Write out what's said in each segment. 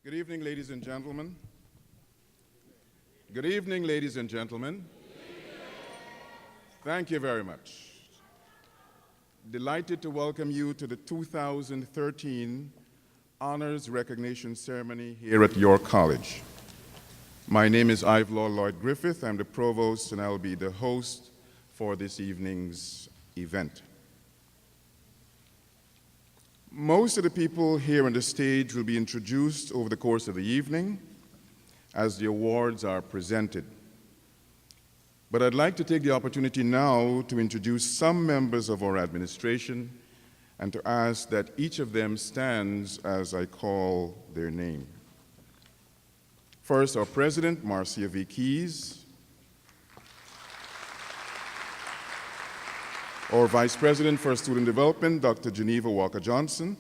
Good evening, ladies and gentlemen. Good evening, ladies and gentlemen. Thank you very much. Delighted to welcome you to the 2013 Honors Recognition Ceremony here at York College. My name is Ivelaw Lloyd Griffith. I'm the provost and I'll be the host for this evening's event. Most of the people here on the stage will be introduced over the course of the evening as the awards are presented. But I'd like to take the opportunity now to introduce some members of our administration and to ask that each of them stands as I call their name. First, our President, Marcia V. Keyes. Our Vice President for Student Development, Dr. Geneva Walker-Johnson.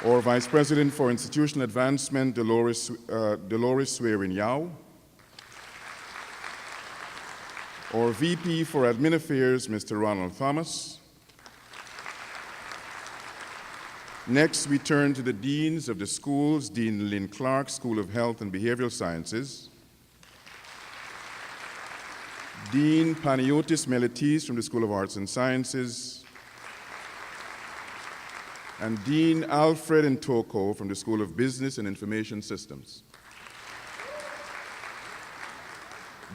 Our Vice President for Institutional Advancement, Dolores Swearing-Yao. Our VP for Admin Affairs, Mr. Ronald Thomas. Next, we turn to the deans of the schools, Dean Lynn Clark, School of Health and Behavioral Sciences. Dean Panagiotis Meletis from the School of Arts and Sciences, and Dean Alfred Ntoko from the School of Business and Information Systems.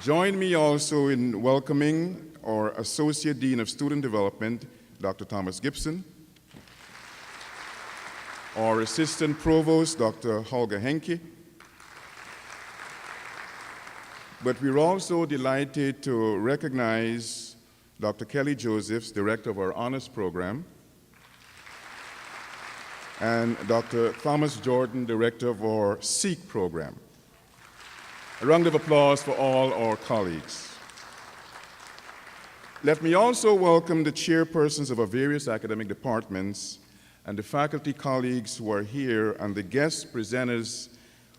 Join me also in welcoming our Associate Dean of Student Development, Dr. Thomas Gibson, our Assistant Provost, Dr. Holger Henke. But we're also delighted to recognize Dr. Kelly Josephs, Director of our Honors Program, and Dr. Thomas Jordan, Director of our SEEK program. A round of applause for all our colleagues. Let me also welcome the chairpersons of our various academic departments and the faculty colleagues who are here and the guest presenters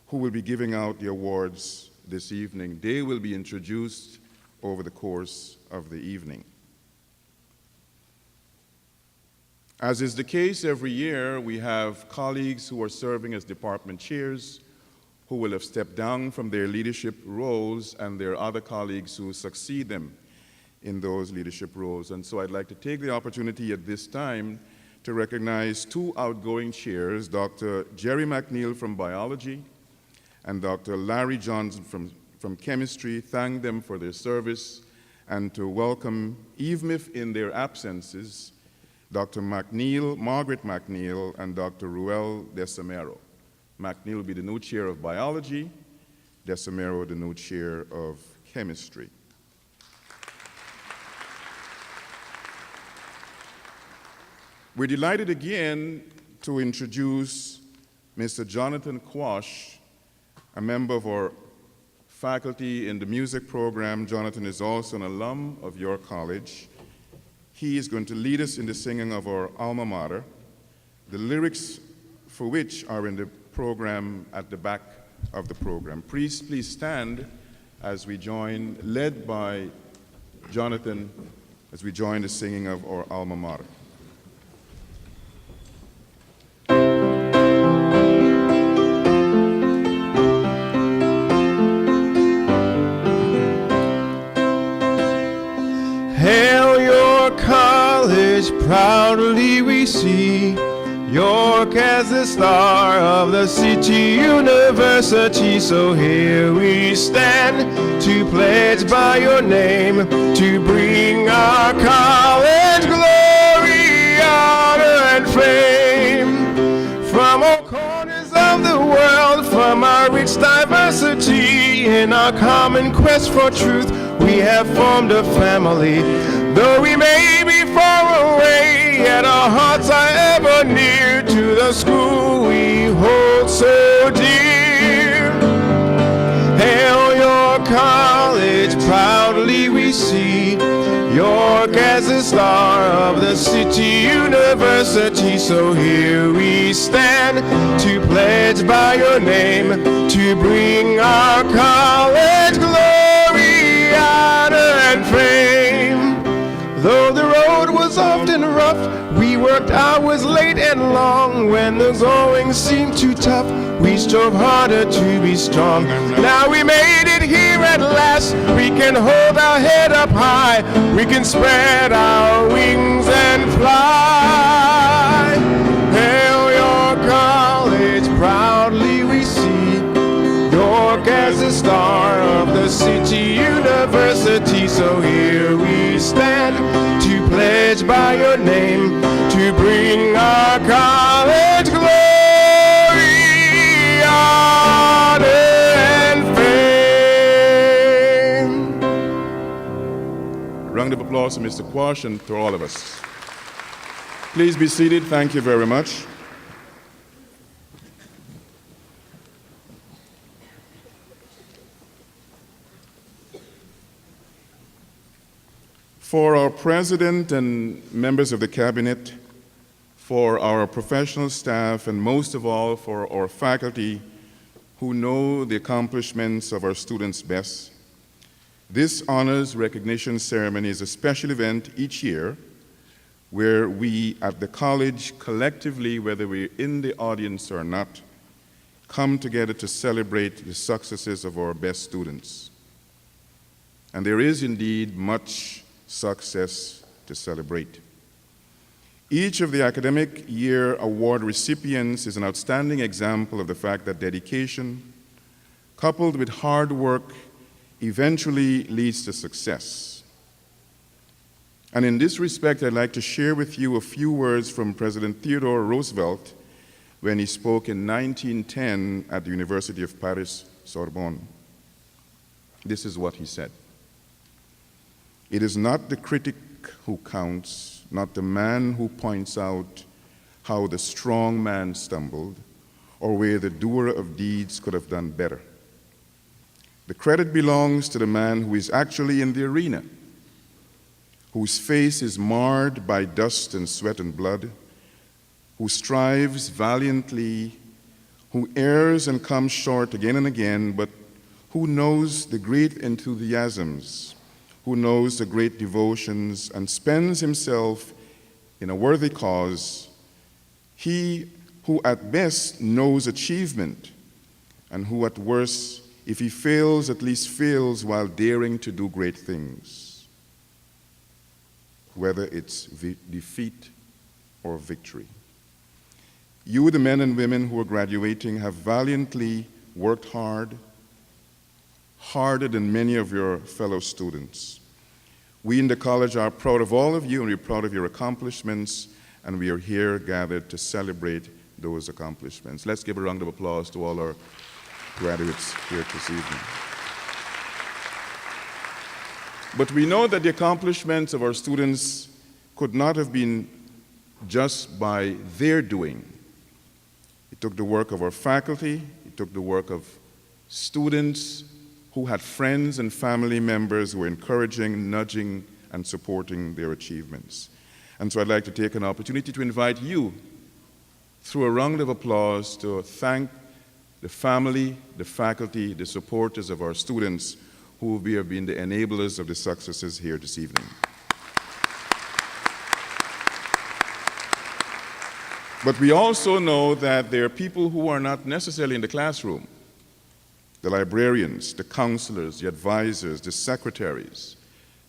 who will be giving out the awards this evening. They will be introduced over the course of the evening. As is the case every year, we have colleagues who are serving as department chairs who will have stepped down from their leadership roles, and there are other colleagues who succeed them in those leadership roles. And so I'd like to take the opportunity at this time to recognize two outgoing chairs, Dr. Jerry McNeil from Biology and Dr. Larry Johnson from Chemistry, thank them for their service, and to welcome, even if in their absences, Dr. McNeil, Margaret McNeil, and Dr. Ruel Desamero. McNeil will be the new chair of Biology, Desamero the new chair of Chemistry. We're delighted again to introduce Mr. Jonathan Quash, a member of our faculty in the music program. Jonathan is also an alum of York College. He is going to lead us in the singing of our alma mater, the lyrics for which are in the program at the back of the program. Please stand as we join, led by Jonathan, as we join the singing of our alma mater. Proudly we see York as the star of the city university. So here we stand to pledge by your name to bring our college glory, honor, and fame. From all corners of the world, from our rich diversity, in our common quest for truth, we have formed a family. Though we may be far away, yet our hearts are ever near to the school we hold so dear. Hail York College, proudly we see York as the star of the city university. So here we stand to pledge by your name to bring our college glory, honor, and fame. Though the road was often rough, we worked hours late and long. song. When the going seemed too tough, we strove harder to be strong. Now we made it here at last. We can hold our head up high. We can spread our wings and fly. Hail York College, proudly we see York as the star of the city university. So here we stand to pledge by your name to bring our college glory, honor, and fame. Round of applause to Mr. Quash and to all of us. Please be seated. Thank you very much. For our president and members of the cabinet, for our professional staff, and most of all for our faculty who know the accomplishments of our students best, this honors recognition ceremony is a special event each year where we at the college collectively, whether we're in the audience or not, come together to celebrate the successes of our best students. And there is indeed much success to celebrate. Each of the academic year award recipients is an outstanding example of the fact that dedication, coupled with hard work, eventually leads to success. And in this respect, I'd like to share with you a few words from President Theodore Roosevelt when he spoke in 1910 at the University of Paris, Sorbonne. This is what he said. It is not the critic who counts, not the man who points out how the strong man stumbled or where the doer of deeds could have done better. The credit belongs to the man who is actually in the arena, whose face is marred by dust and sweat and blood, who strives valiantly, who errs and comes short again and again, but who knows the great enthusiasms, who knows the great devotions and spends himself in a worthy cause, he who at best knows achievement and who at worst, if he fails, at least fails while daring to do great things, whether it's defeat or victory. You, the men and women who are graduating, have valiantly worked hard, harder than many of your fellow students. We in the college are proud of all of you, and we're proud of your accomplishments, and we are here gathered to celebrate those accomplishments. Let's give a round of applause to all our graduates here this evening. But we know that the accomplishments of our students could not have been just by their doing. It took the work of our faculty, it took the work of students who had friends and family members who were encouraging, nudging, and supporting their achievements. And so I'd like to take an opportunity to invite you, through a round of applause, to thank the family, the faculty, the supporters of our students who have been the enablers of the successes here this evening. But we also know that there are people who are not necessarily in the classroom. The librarians, the counselors, the advisors, the secretaries,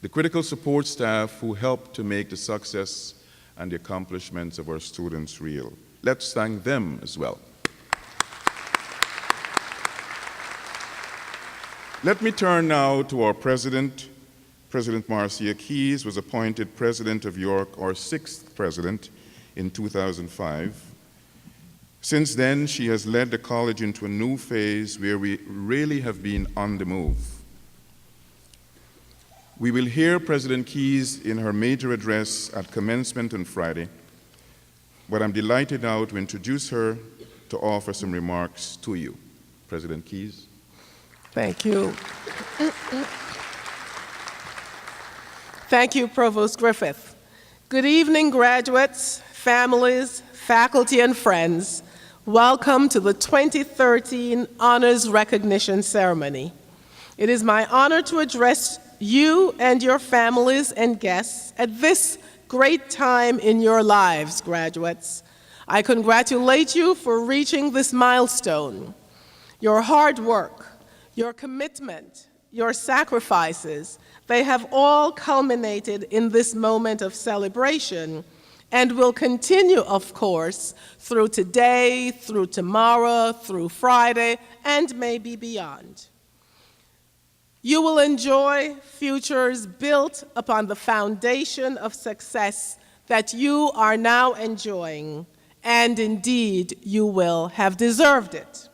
the critical support staff who help to make the success and the accomplishments of our students real. Let's thank them as well. Let me turn now to our president. President Marcia Keyes was appointed president of York, our 6th president, in 2005. Since then, she has led the college into a new phase where we really have been on the move. We will hear President Keyes in her major address at commencement on Friday, but I'm delighted now to introduce her to offer some remarks to you. President Keyes. Thank you. Thank you, Provost Griffith. Good evening, graduates, families, faculty, and friends. Welcome to the 2013 Honors Recognition Ceremony. It is my honor to address you and your families and guests at this great time in your lives, graduates. I congratulate you for reaching this milestone. Your hard work, your commitment, your sacrifices, they have all culminated in this moment of celebration and will continue, of course, through today, through tomorrow, through Friday, and maybe beyond. You will enjoy futures built upon the foundation of success that you are now enjoying, and indeed you will have deserved it.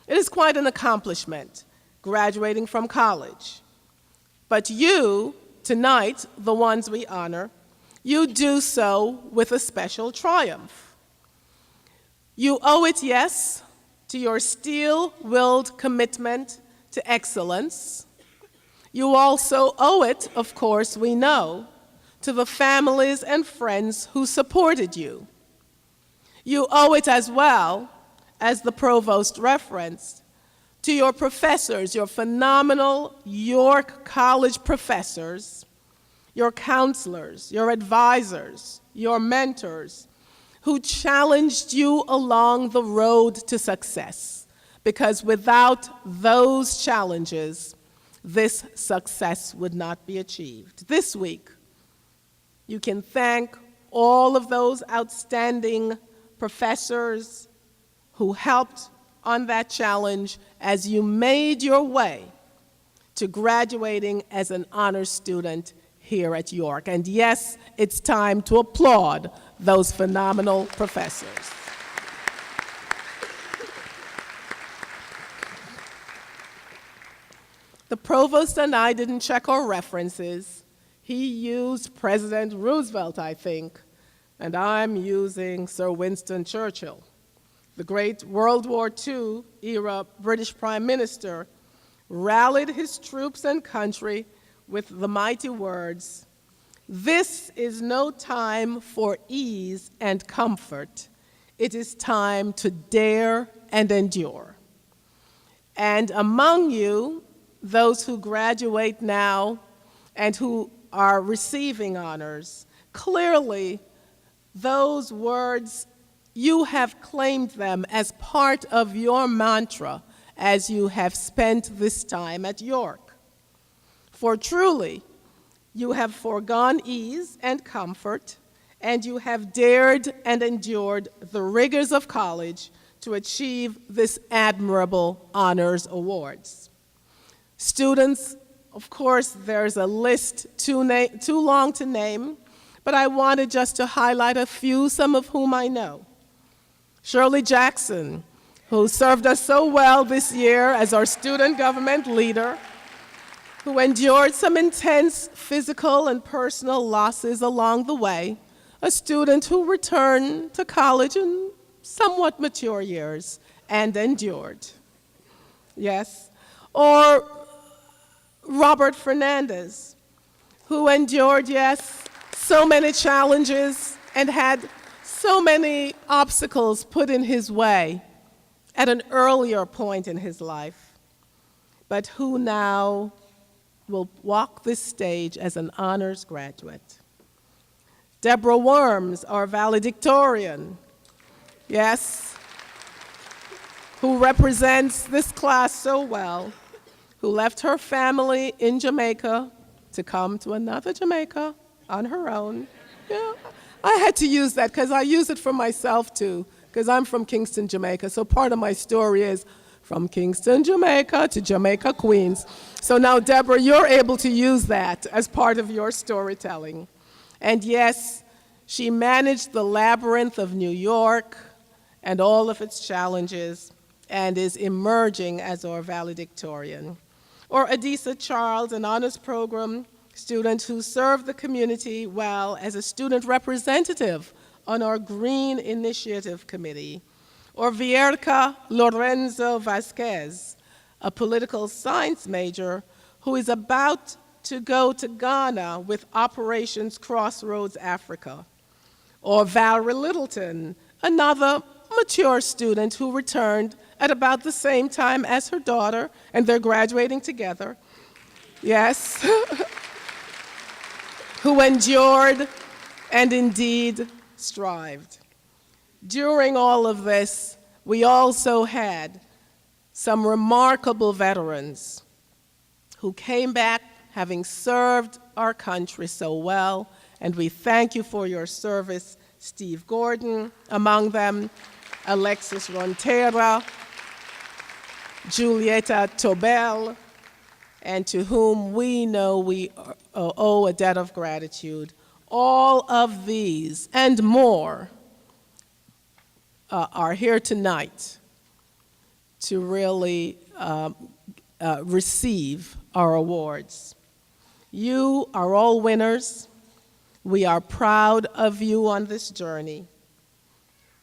It is quite an accomplishment, graduating from college. But you, tonight, the ones we honor, you do so with a special triumph. You owe it, yes, to your steel-willed commitment to excellence. You also owe it, of course, we know, to the families and friends who supported you. You owe it as well, as the provost referenced, to your professors, your phenomenal York College professors, your counselors, your advisors, your mentors, who challenged you along the road to success, because without those challenges, this success would not be achieved. This week, you can thank all of those outstanding professors who helped on that challenge as you made your way to graduating as an honors student here at York. And yes, it's time to applaud those phenomenal professors. The provost and I didn't check our references. He used President Roosevelt, I think, and I'm using Sir Winston Churchill, the great World War II era British Prime Minister, rallied his troops and country with the mighty words, "This is no time for ease and comfort. It is time to dare and endure." And among you, those who graduate now and who are receiving honors, clearly those words, you have claimed them as part of your mantra as you have spent this time at York. For truly, you have foregone ease and comfort, and you have dared and endured the rigors of college to achieve this admirable honors awards. Students, of course, there's a list too long to name, but I wanted just to highlight a few, some of whom I know. Shirley Jackson, who served us so well this year as our student government leader, who endured some intense physical and personal losses along the way, a student who returned to college in somewhat mature years and endured. Yes. Or Robert Fernandez, who endured, yes, so many challenges and had so many obstacles put in his way at an earlier point in his life, but who now will walk this stage as an honors graduate. Deborah Worms, our valedictorian, yes, who represents this class so well, who left her family in Jamaica to come to another Jamaica on her own. Yeah, I had to use that because I use it for myself too, because I'm from Kingston, Jamaica, so part of my story is from Kingston, Jamaica to Jamaica, Queens. So now, Deborah, you're able to use that as part of your storytelling. And yes, she managed the labyrinth of New York and all of its challenges and is emerging as our valedictorian. Or Adisa Charles, an honors program student who served the community well as a student representative on our Green Initiative Committee. Or Vierka Lorenzo Vasquez, a political science major who is about to go to Ghana with Operations Crossroads Africa. Or Valerie Littleton, another mature student who returned at about the same time as her daughter, and they're graduating together. Yes. Who endured and indeed strived. During all of this, we also had some remarkable veterans who came back having served our country so well, and we thank you for your service. Steve Gordon, among them, Alexis Ronterra, Julieta Tobel, and to whom we know we owe a debt of gratitude. All of these and more are here tonight to really receive our awards. You are all winners. We are proud of you on this journey.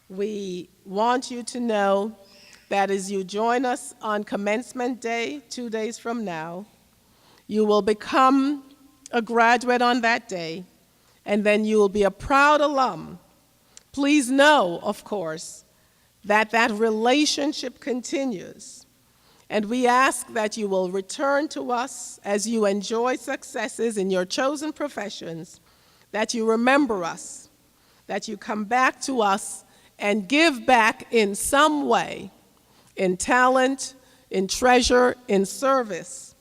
We want you to know that as you join us on commencement day, 2 days from now, you will become a graduate on that day, and then you will be a proud alum. Please know, of course, that that relationship continues, and we ask that you will return to us as you enjoy successes in your chosen professions, that you remember us, that you come back to us and give back in some way, in talent, in treasure, in service,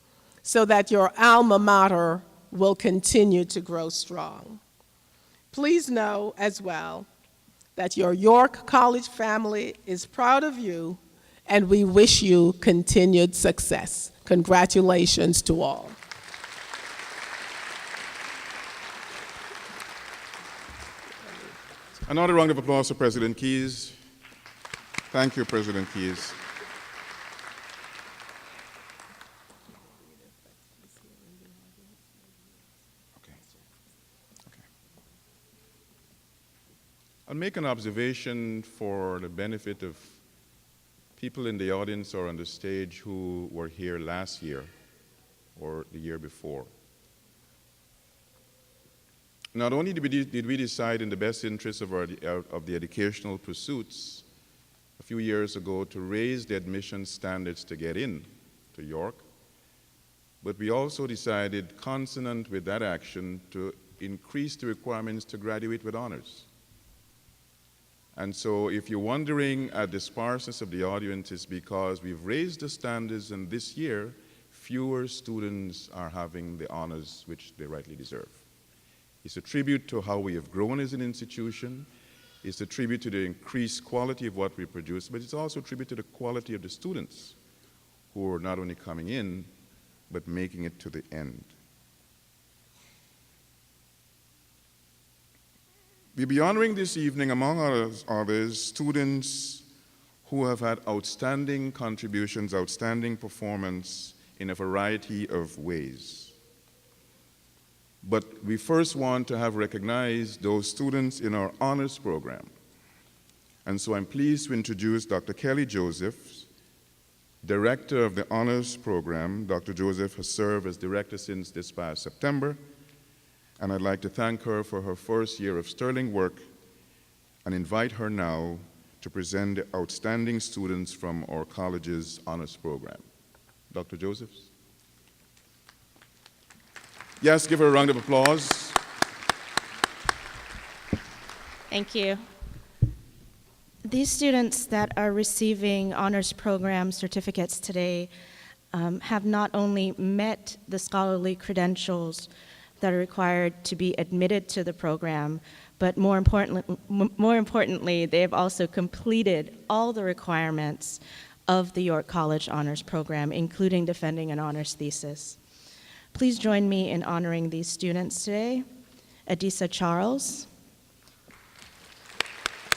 so that your alma mater will continue to grow strong. Please know as well that your York College family is proud of you, and we wish you continued success. Congratulations to all. Another round of applause for President Keyes. Thank you, President Keyes. I'll make an observation for the benefit of people in the audience or on the stage who were here last year or the year before. Not only did we decide in the best interest of the educational pursuits a few years ago to raise the admission standards to get in to York, but we also decided, consonant with that action, to increase the requirements to graduate with honors. And so if you're wondering at the sparseness of the audience, it's because we've raised the standards, and this year, fewer students are having the honors which they rightly deserve. It's a tribute to how we have grown as an institution. It's a tribute to the increased quality of what we produce, but it's also a tribute to the quality of the students who are not only coming in, but making it to the end. We'll be honoring this evening, among others, students who have had outstanding contributions, outstanding performance in a variety of ways. But we first want to have recognized those students in our honors program. And so I'm pleased to introduce Dr. Kelly Joseph, Director of the Honors Program. Dr. Joseph has served as Director since this past September, and I'd like to thank her for her first year of sterling work and invite her now to present the outstanding students from our college's honors program. Dr. Joseph? Yes, give her a round of applause. Thank you. These students that are receiving honors program certificates today have not only met the scholarly credentials that are required to be admitted to the program, but more importantly, they have also completed all the requirements of the York College Honors Program, including defending an honors thesis. Please join me in honoring these students today: Adisa Charles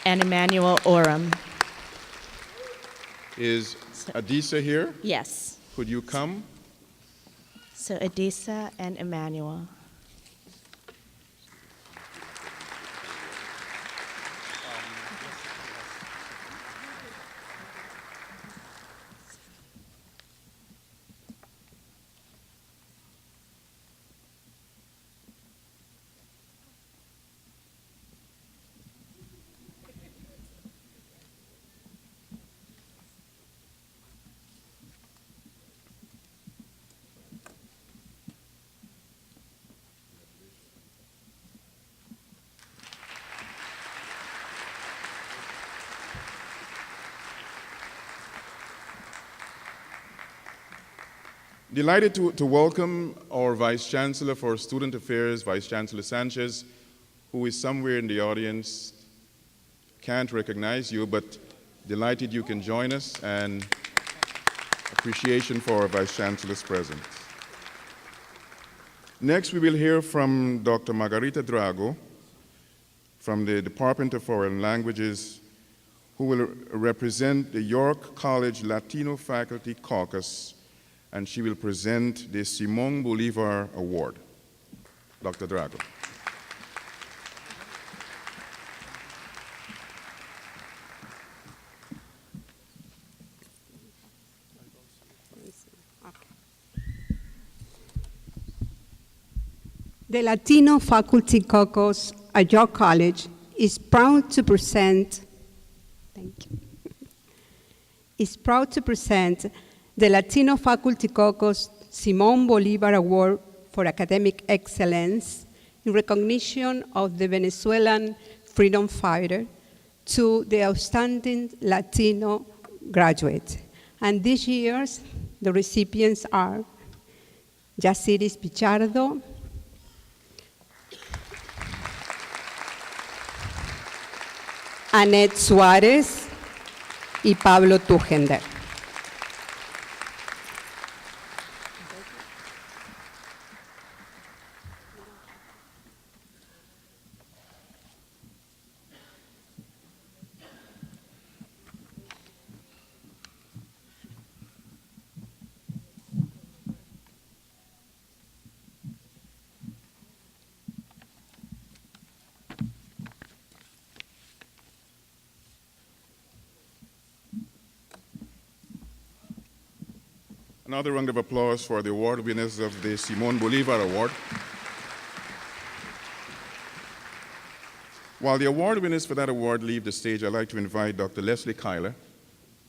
and Emmanuel Oram. Is Adisa here? Yes. Could you come? So Adisa and Emmanuel. Delighted to welcome our Vice Chancellor for Student Affairs, Vice Chancellor Sanchez, who is somewhere in the audience. Can't recognize you, but delighted you can join us, and appreciation for our Vice Chancellor's presence. Next, we will hear from Dr. Margarita Drago from the Department of Foreign Languages, who will represent the York College Latino Faculty Caucus, and she will present the Simón Bolívar Award. Dr. Drago. The Latino Faculty Caucus at York College is proud to present, the Latino Faculty Caucus Simón Bolívar Award for Academic Excellence in recognition of the Venezuelan freedom fighter to the outstanding Latino graduate. And this year's, the recipients are Yaciris Pichardo, Annette Suárez y Pablo Tujender. Another round of applause for the award winners of the Simón Bolívar Award. While the award winners for that award leave the stage, I'd like to invite Dr. Leslie Kyler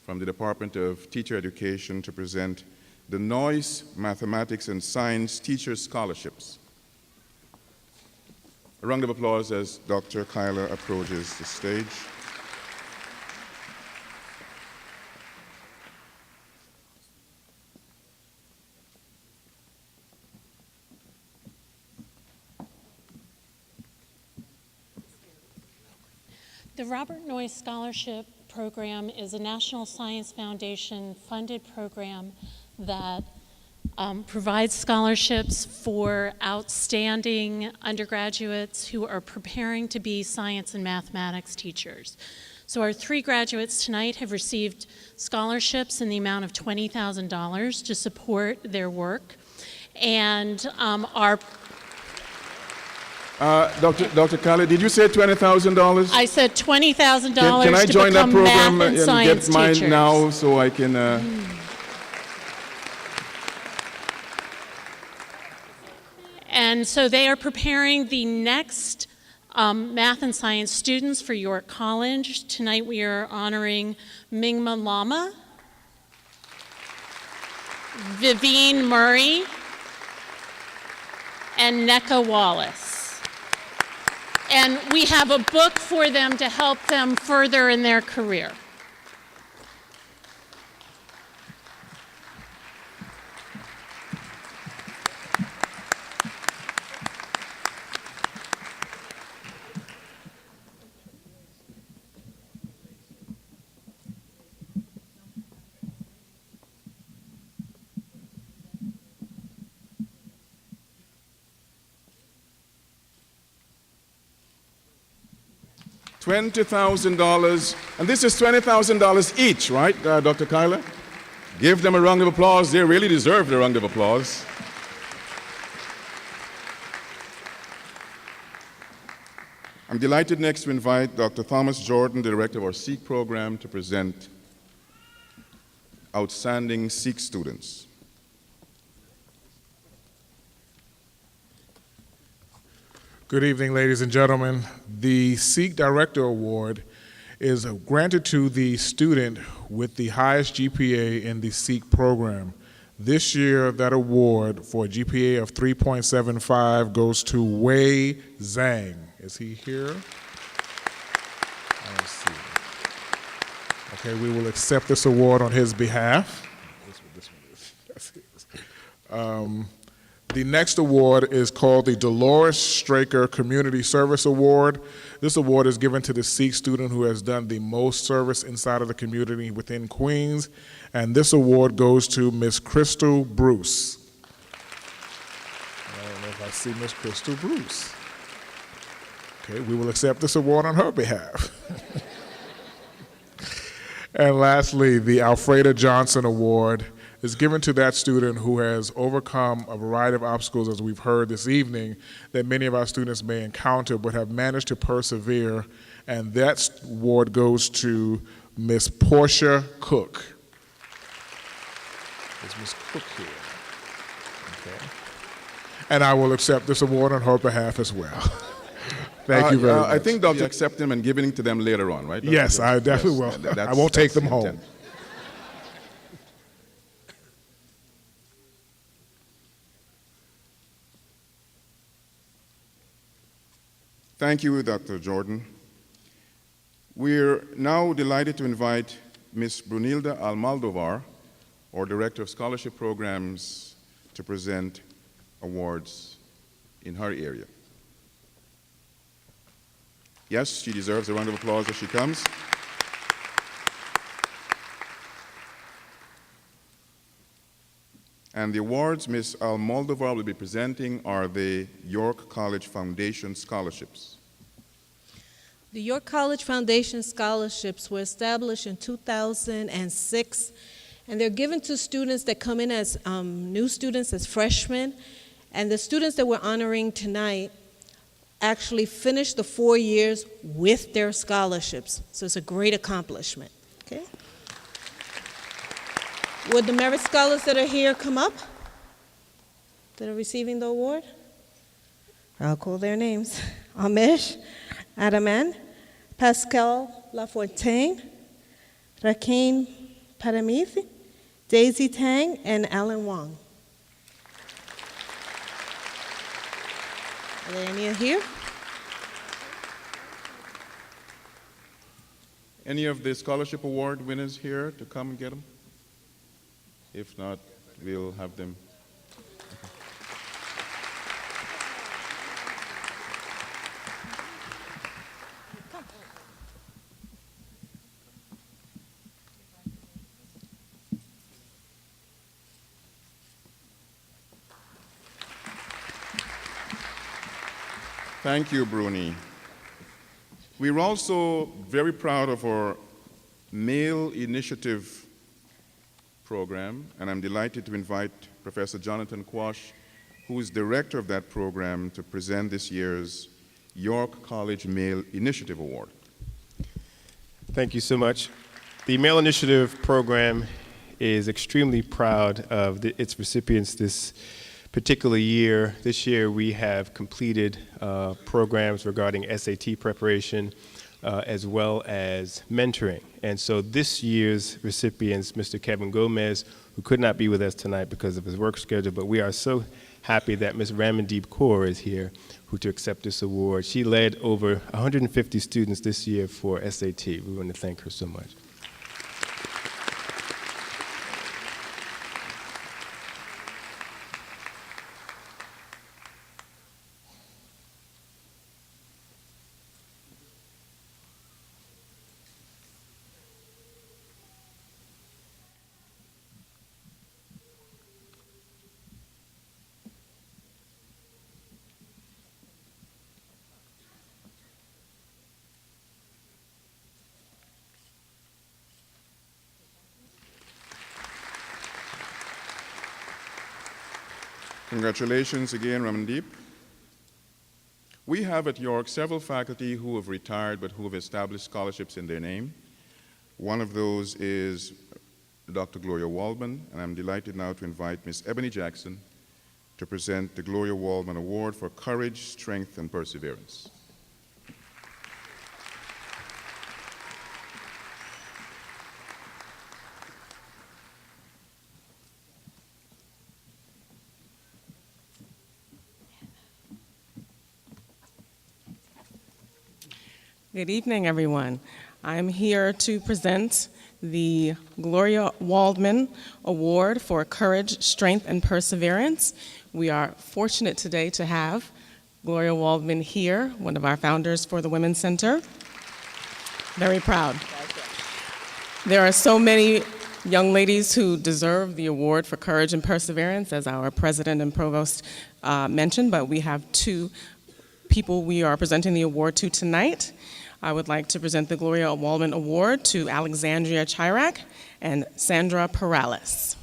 from the Department of Teacher Education to present the Noyce Mathematics and Science Teacher Scholarships. A round of applause as Dr. Kyler approaches the stage. The Robert Noyce Scholarship Program is a National Science Foundation funded program that provides scholarships for outstanding undergraduates who are preparing to be science and mathematics teachers. So our 3 graduates tonight have received scholarships in the amount of $20,000 to support their work. And Dr. Kyler, did you say $20,000? I said $20,000 Can I to join that become program math and and science get mine teachers. now so I can... And so they are preparing the next math and science students for York College. Tonight we are honoring Mingma Lama, Vivine Murray, and Neka Wallace. And we have a book for them to help them further in their career. $20,000, and this is $20,000 each, right, Dr. Kyler? Give them a round of applause. They really deserve the round of applause. I'm delighted next to invite Dr. Thomas Jordan, the director of our SEEK program, to present outstanding SEEK students. Good evening, ladies and gentlemen. The SEEK Director Award is granted to the student with the highest GPA in the SEEK program. This year, that award for a GPA of 3.75 goes to Wei Zhang. Is he here? Let's see. Okay, we will accept this award on his behalf. The next award is called the Dolores Straker Community Service Award. This award is given to the Sikh student who has done the most service inside of the community within Queens, and this award goes to Miss Crystal Bruce. I don't know if I see Miss Crystal Bruce. Okay, we will accept this award on her behalf. And lastly, the Alfreda Johnson Award is given to that student who has overcome a variety of obstacles, as we've heard this evening, that many of our students may encounter, but have managed to persevere. And that award goes to Miss Portia Cook. Is Miss Cook here? Okay. And I will accept this award on her behalf as well. Thank you very much. I think Dr. accept them and giving it to them later on, right? Dr. Yes, I Yes, definitely will. that's- I won't take that's them the home. intent. Thank you, Dr. Jordan. We're now delighted to invite Ms. Brunilda Almaldovar, our Director of Scholarship Programs, to present awards in her area. Yes, she deserves a round of applause as she comes. And the awards Ms. Almaldovar will be presenting are the York College Foundation Scholarships. The York College Foundation Scholarships were established in 2006, and they're given to students that come in as new students, as freshmen, and the students that we're honoring tonight actually finished the 4 years with their scholarships, so it's a great accomplishment. Okay? Would the merit scholars that are here come up, that are receiving the award? I'll call their names. Amish Adaman, Pascal Lafontaine, Rakeem Paramith, Daisy Tang, and Alan Wong. Are there any here? Any of the scholarship award winners here to come and get them? If not, we'll have them. Thank you, Bruni. We're also very proud of our Male Initiative program, and I'm delighted to invite Professor Jonathan Quash, who is director of that program, to present this year's York College Male Initiative Award. Thank you so much. The Male Initiative program is extremely proud of its recipients this particular year. This year we have completed programs regarding SAT preparation as well as mentoring. And so this year's recipients, Mr. Kevin Gomez, who could not be with us tonight because of his work schedule, but we are so happy that Ms. Ramandeep Kaur is here to accept this award. She led over 150 students this year for SAT. We want to thank her so much. Congratulations again, Ramandeep. We have at York several faculty who have retired but who have established scholarships in their name. One of those is Dr. Gloria Waldman, and I'm delighted now to invite Ms. Ebony Jackson to present the Gloria Waldman Award for Courage, Strength, and Perseverance. Good evening, everyone. I'm here to present the Gloria Waldman Award for Courage, Strength, and Perseverance. We are fortunate today to have Gloria Waldman here, one of our founders for the Women's Center. Very proud. There are so many young ladies who deserve the award for courage and perseverance, as our president and provost mentioned, but we have two people we are presenting the award to tonight. I would like to present the Gloria Waldman Award to Alexandria Chirac and Sandra Perales.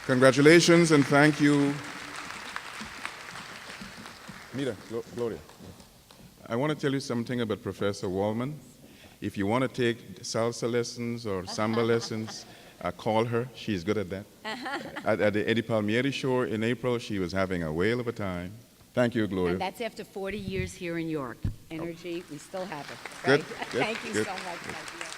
Congratulations and thank you. Nita, Gloria, I want to tell you something about Professor Waldman. If you want to take salsa lessons or samba lessons, call her. She's good at that. At the Eddie Palmieri show in April, she was having a whale of a time. Thank you, Gloria. And that's after 40 years here in York. Energy, we still have it. Good, Right? good, Thank you good. so much. my dear.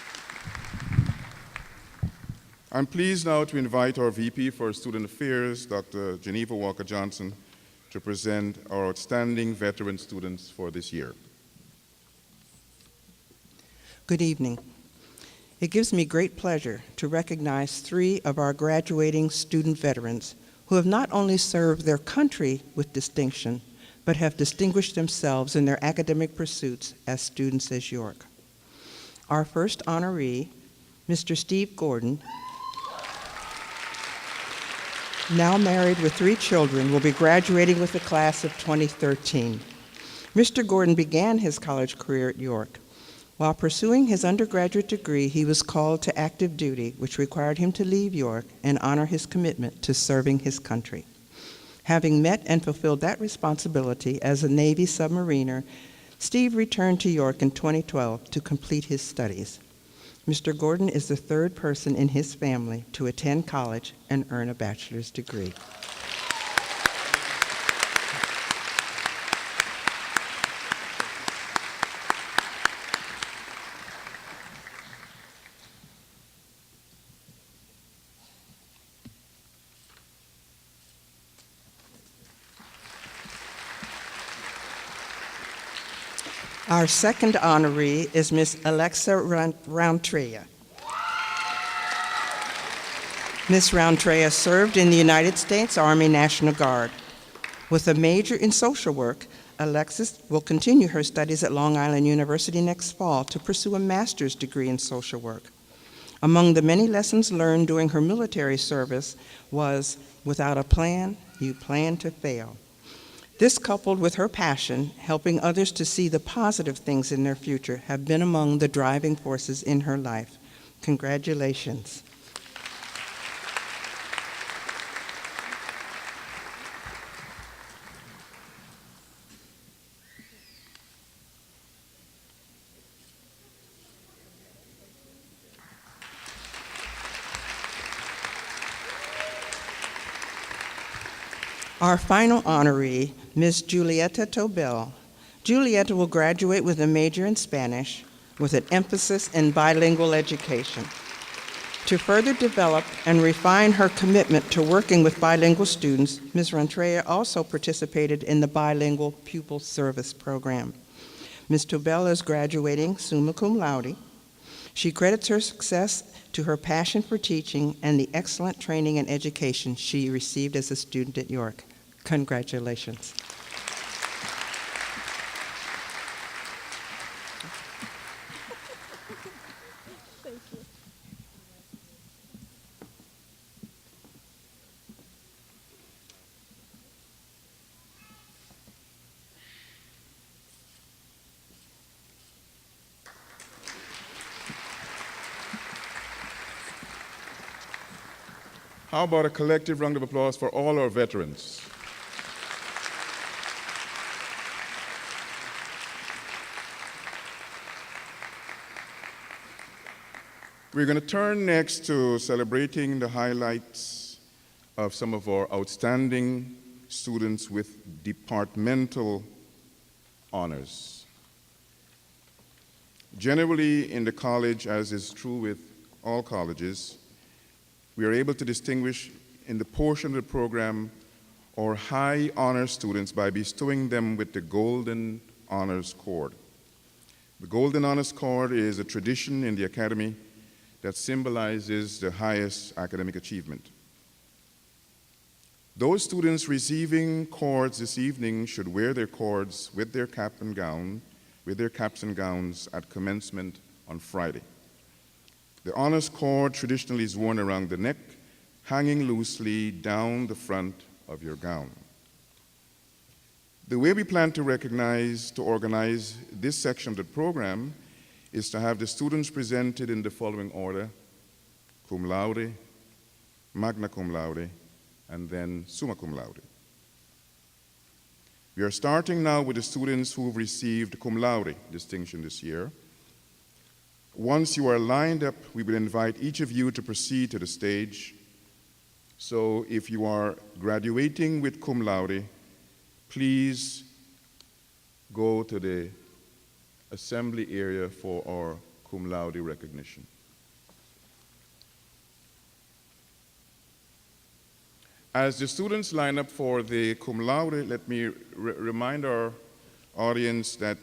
I'm pleased now to invite our VP for Student Affairs, Dr. Geneva Walker Johnson, to present our outstanding veteran students for this year. Good evening. It gives me great pleasure to recognize 3 of our graduating student veterans who have not only served their country with distinction, but have distinguished themselves in their academic pursuits as students at York. Our first honoree, Mr. Steve Gordon, now married with 3 children, will be graduating with the class of 2013. Mr. Gordon began his college career at York. While pursuing his undergraduate degree, he was called to active duty, which required him to leave York and honor his commitment to serving his country. Having met and fulfilled that responsibility as a Navy submariner, Steve returned to York in 2012 to complete his studies. Mr. Gordon is the 3rd person in his family to attend college and earn a bachelor's degree. Our second honoree is Miss Alexa Roundtree. Ms. Roundtree served in the United States Army National Guard. With a major in social work, Alexis will continue her studies at Long Island University next fall to pursue a master's degree in social work. Among the many lessons learned during her military service was, without a plan, you plan to fail. This, coupled with her passion, helping others to see the positive things in their future, have been among the driving forces in her life. Congratulations. Our final honoree, Ms. Julieta Tobel. Julieta will graduate with a major in Spanish with an emphasis in bilingual education. To further develop and refine her commitment to working with bilingual students, Ms. Rantrea also participated in the Bilingual Pupil Service Program. Ms. Tobel is graduating summa cum laude. She credits her success to her passion for teaching and the excellent training and education she received as a student at York. Congratulations. How about a collective round of applause for all our veterans? We're going to turn next to celebrating the highlights of some of our outstanding students with departmental honors. Generally, in the college, as is true with all colleges, we are able to distinguish in the portion of the program our high honor students by bestowing them with the Golden Honors Cord. The Golden Honors Cord is a tradition in the academy that symbolizes the highest academic achievement. Those students receiving cords this evening should wear their cords with their cap and gown, with their caps and gowns at commencement on Friday. The honors cord traditionally is worn around the neck, hanging loosely down the front of your gown. The way we plan to organize this section of the program is to have the students presented in the following order: cum laude, magna cum laude, and then summa cum laude. We are starting now with the students who have received cum laude distinction this year. Once you are lined up, we will invite each of you to proceed to the stage. So if you are graduating with cum laude, please go to the assembly area for our cum laude recognition. As the students line up for the cum laude, let me remind our audience that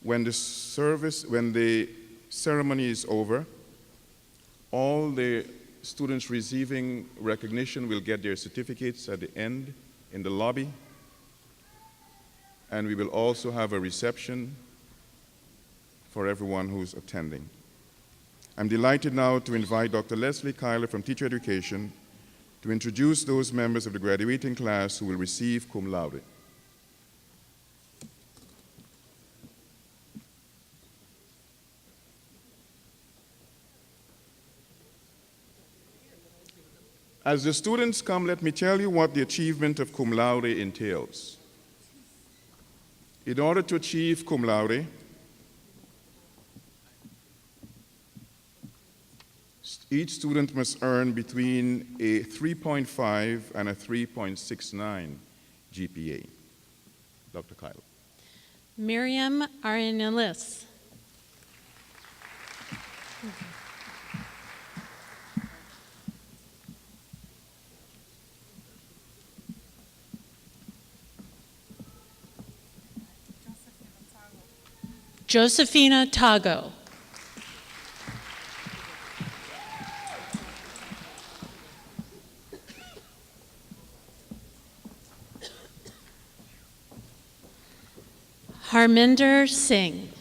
when the ceremony is over, all the students receiving recognition will get their certificates at the end in the lobby, and we will also have a reception for everyone who's attending. I'm delighted now to invite Dr. Leslie Kyler from Teacher Education to introduce those members of the graduating class who will receive cum laude. As the students come, let me tell you what the achievement of cum laude entails. In order to achieve cum laude, each student must earn between a 3.5 and a 3.69 GPA. Dr. Kyle. Miriam Arenalis. Josephina Tago. Harminder Singh.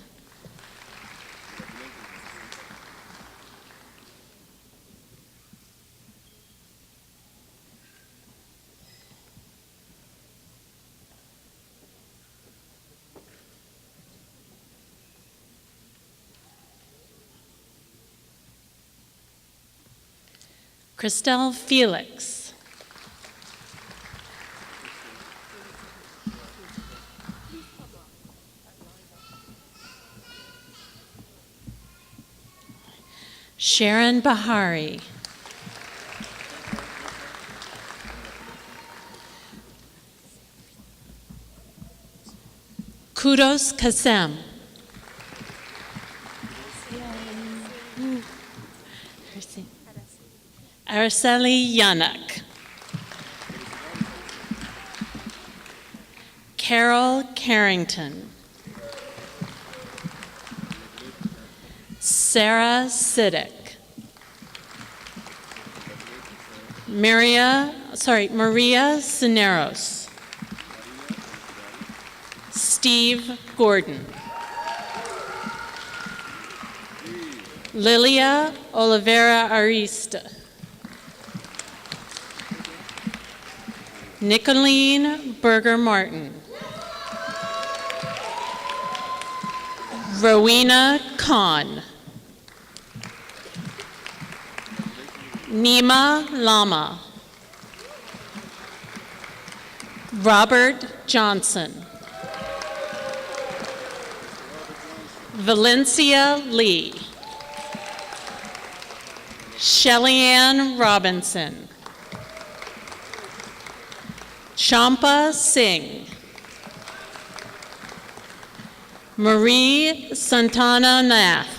Christelle Felix. Sharon Bahari. Kudos Kasem. Araceli Yanak. Carol Carrington. Sarah Siddick. Maria Cineros. Steve Gordon. Lilia Oliveira Arista. Nicolene Berger Martin. Rowena Kahn. Nima Lama. Robert Johnson. Valencia Lee. Shellyanne Robinson. Champa Singh. Marie Santana Nath.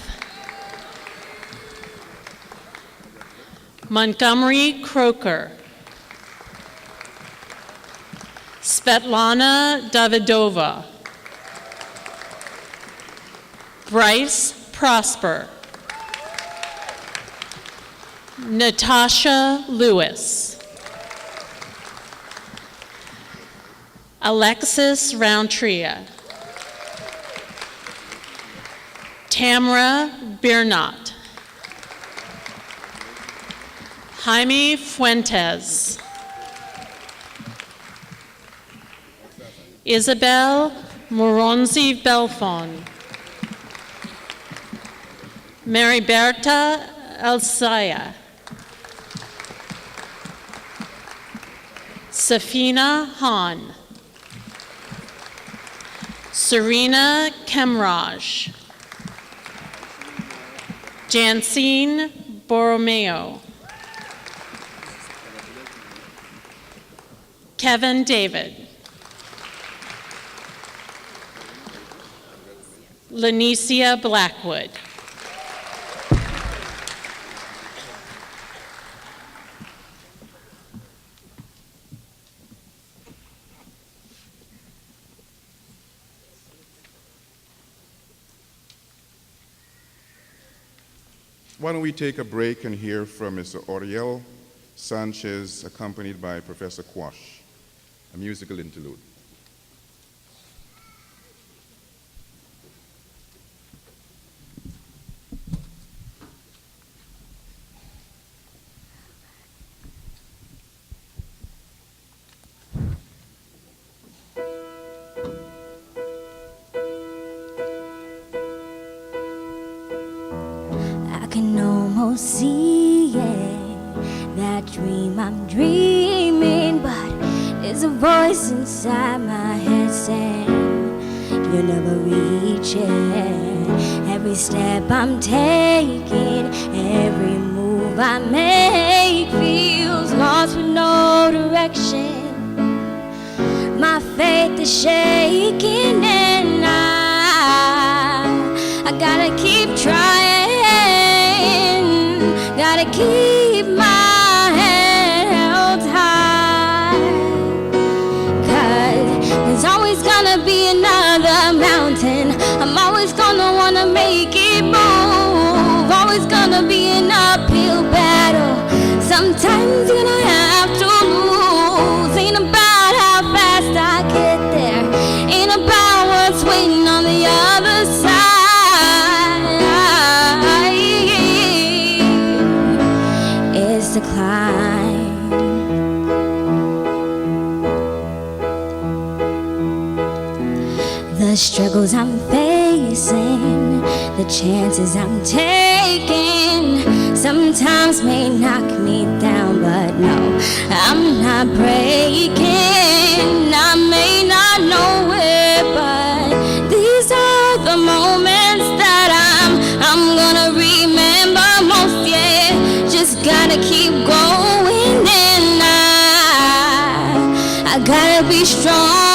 Montgomery Croker. Svetlana Davidova. Bryce Prosper. Natasha Lewis. Alexis Roundtria. Tamara Biernot. Jaime Fuentes. Isabel Moronzi Belfon. Mariberta Elsaya. Safina Han. Serena Kemraj. Jansine Borromeo. Kevin David. Lanicia Blackwood. Why don't we take a break and hear from Mr. Oriel Sanchez, accompanied by Professor Quash, a musical interlude. See that dream I'm dreaming, but there's a voice inside my head saying you'll never reach it. Every step I'm taking, every move I make feels lost with no direction. My faith is shaking and I gotta keep trying. Gotta keep my head held high, 'cause there's always gonna be another mountain. I'm always gonna wanna make it move. Always gonna be an uphill battle. Sometimes you're gonna have to lose. Ain't about how fast I get there. Ain't about what's waiting on the other side. To climb. The struggles I'm facing, the chances I'm taking, sometimes may knock me down, but no, I'm not breaking. I may not know it, but these are the moments that I'm gonna remember most, yeah. Just gotta keep going and I gotta be strong.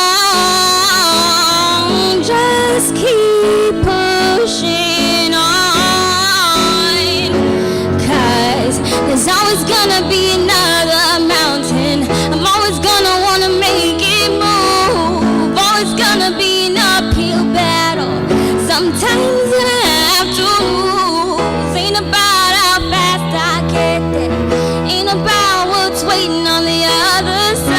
Just keep pushing on, 'cause there's always gonna be another mountain. I'm always gonna wanna make it move. Always gonna be an uphill battle. Sometimes gonna have to lose. Ain't about how fast I get there. Ain't about what's waiting on the other side.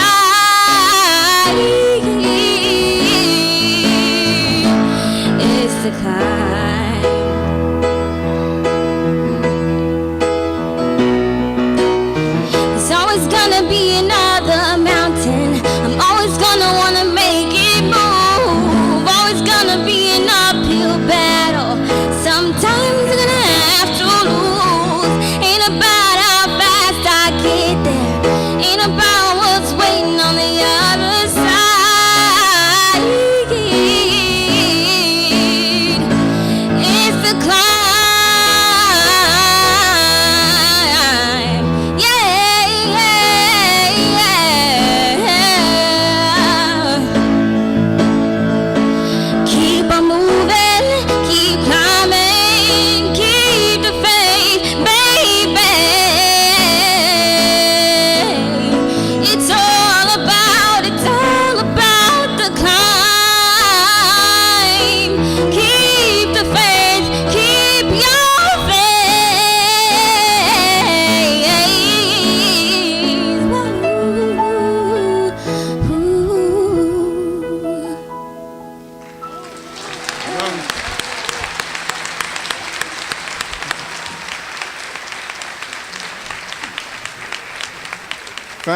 It's the climb.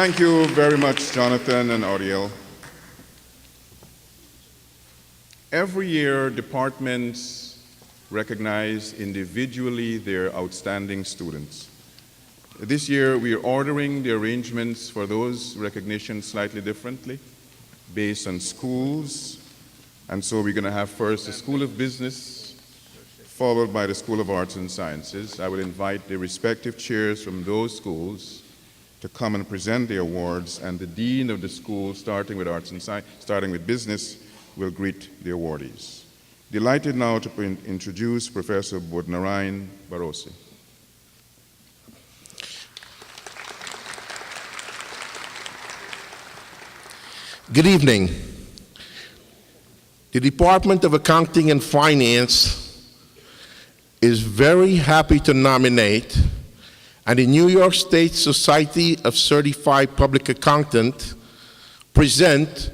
Thank you very much, Jonathan and Ariel. Every year, departments recognize individually their outstanding students. This year, we are ordering the arrangements for those recognitions slightly differently, based on schools. And so we're going to have first the School of Business, followed by the School of Arts and Sciences. I would invite the respective chairs from those schools to come and present the awards, and the dean of the school, starting with business, will greet the awardees. Delighted now to introduce Professor Bodnarayan Barose. Good evening. The Department of Accounting and Finance is very happy to nominate, and the New York State Society of Certified Public Accountants present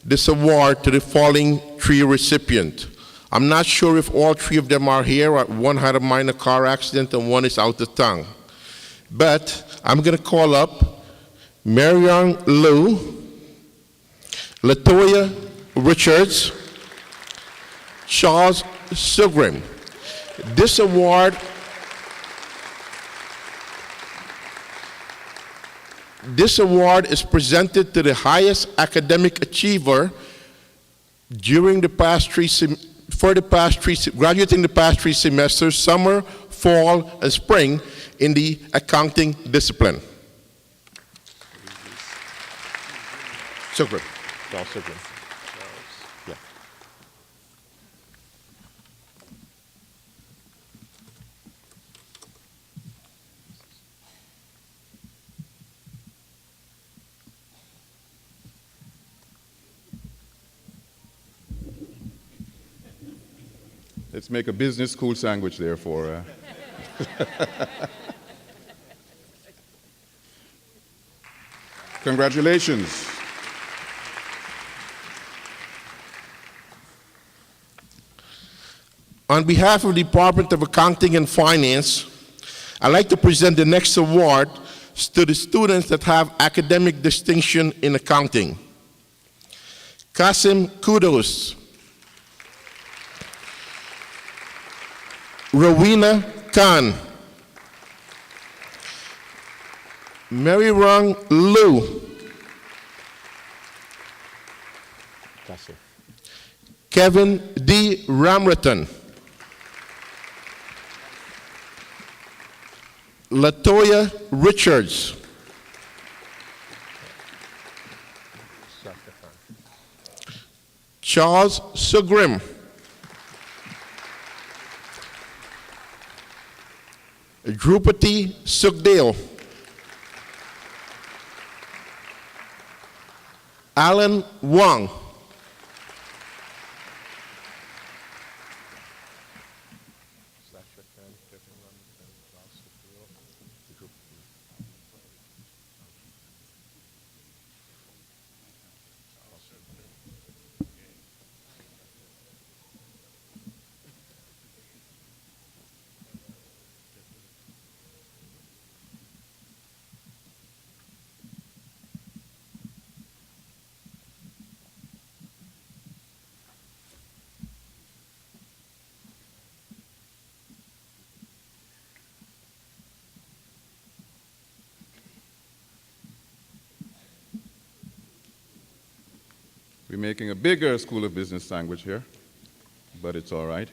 this award to the following three recipients. I'm not sure if all three of them are here. One had a minor car accident and one is out of town. But I'm going to call up Marion Liu, Latoya Richards, Charles Sugrim. This award is presented to the highest academic achiever during the past graduating the past three semesters, summer, fall, and spring, in the accounting discipline. Sugrim. Charles Sugrim. Yeah. Let's make a business school sandwich there for. Congratulations. On behalf of the Department of Accounting and Finance, I'd like to present the next award to the students that have academic distinction in accounting. Kasim Kudos, Rowena Khan, Mary Rong Liu, Kevin D. Ramratan, Latoya Richards, Charles Sugrim, Drupati Sukhdeo, Alan Wong, We're making a bigger School of Business sandwich here, but it's all right.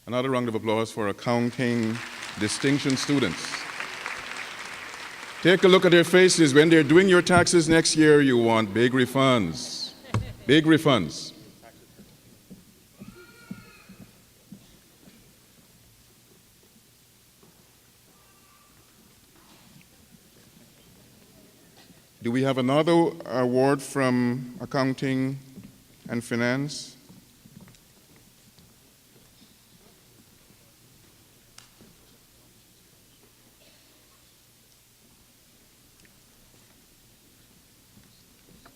Another round of applause for accounting distinction students. Take a look at their faces. When they're doing your taxes next year, you want big refunds. Big refunds. Do we have another award from Accounting and Finance?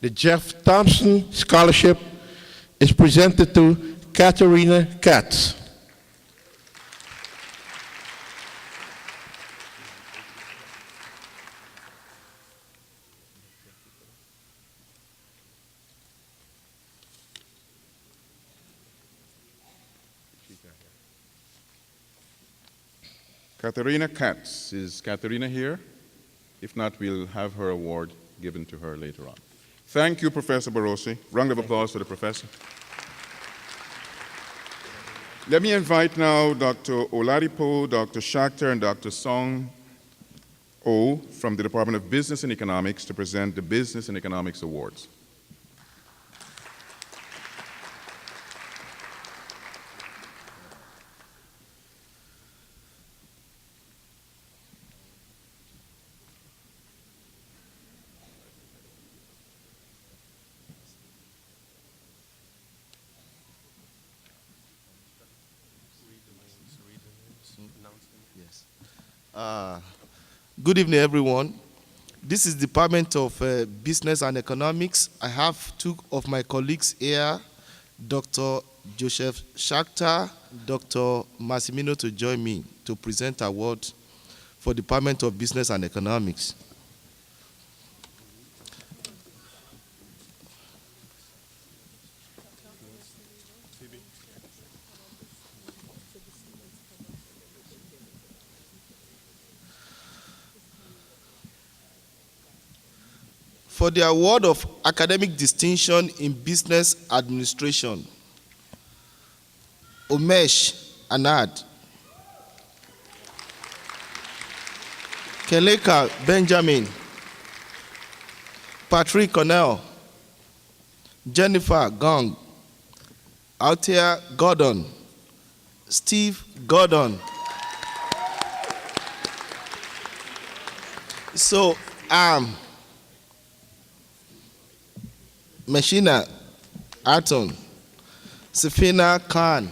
The Jeff Thompson Scholarship is presented to Katharina Katz. Katharina Katz. Is Katharina here? If not, we'll have her award given to her later on. Thank you, Professor Barossi. Round of applause for the professor. Let me invite now Dr. Oladipo, Dr. Shakhtar, and Dr. Song O from the Department of Business and Economics to present the Business and Economics Awards. Good evening, everyone. This is Department of Business and Economics. I have two of my colleagues here, Dr. Joseph Shakhtar, Dr. Massimino, to join me to present award for Department of Business and Economics. For the award of academic distinction in business administration, Umesh Anand, Keleka Benjamin, Patrick Cornell, Jennifer Gong, Althea Gordon, Steve Gordon. So, Mashina Aton, Safina Khan,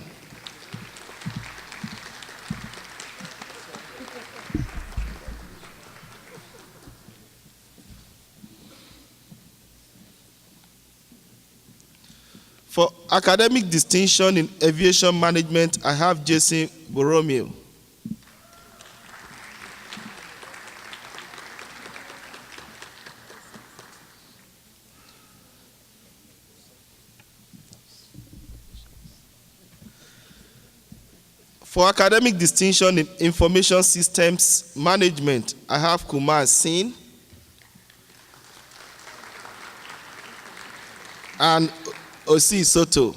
for academic distinction in aviation management, I have Jason Boromeo. For academic distinction in information systems management, I have Kumar Singh and Osi Soto.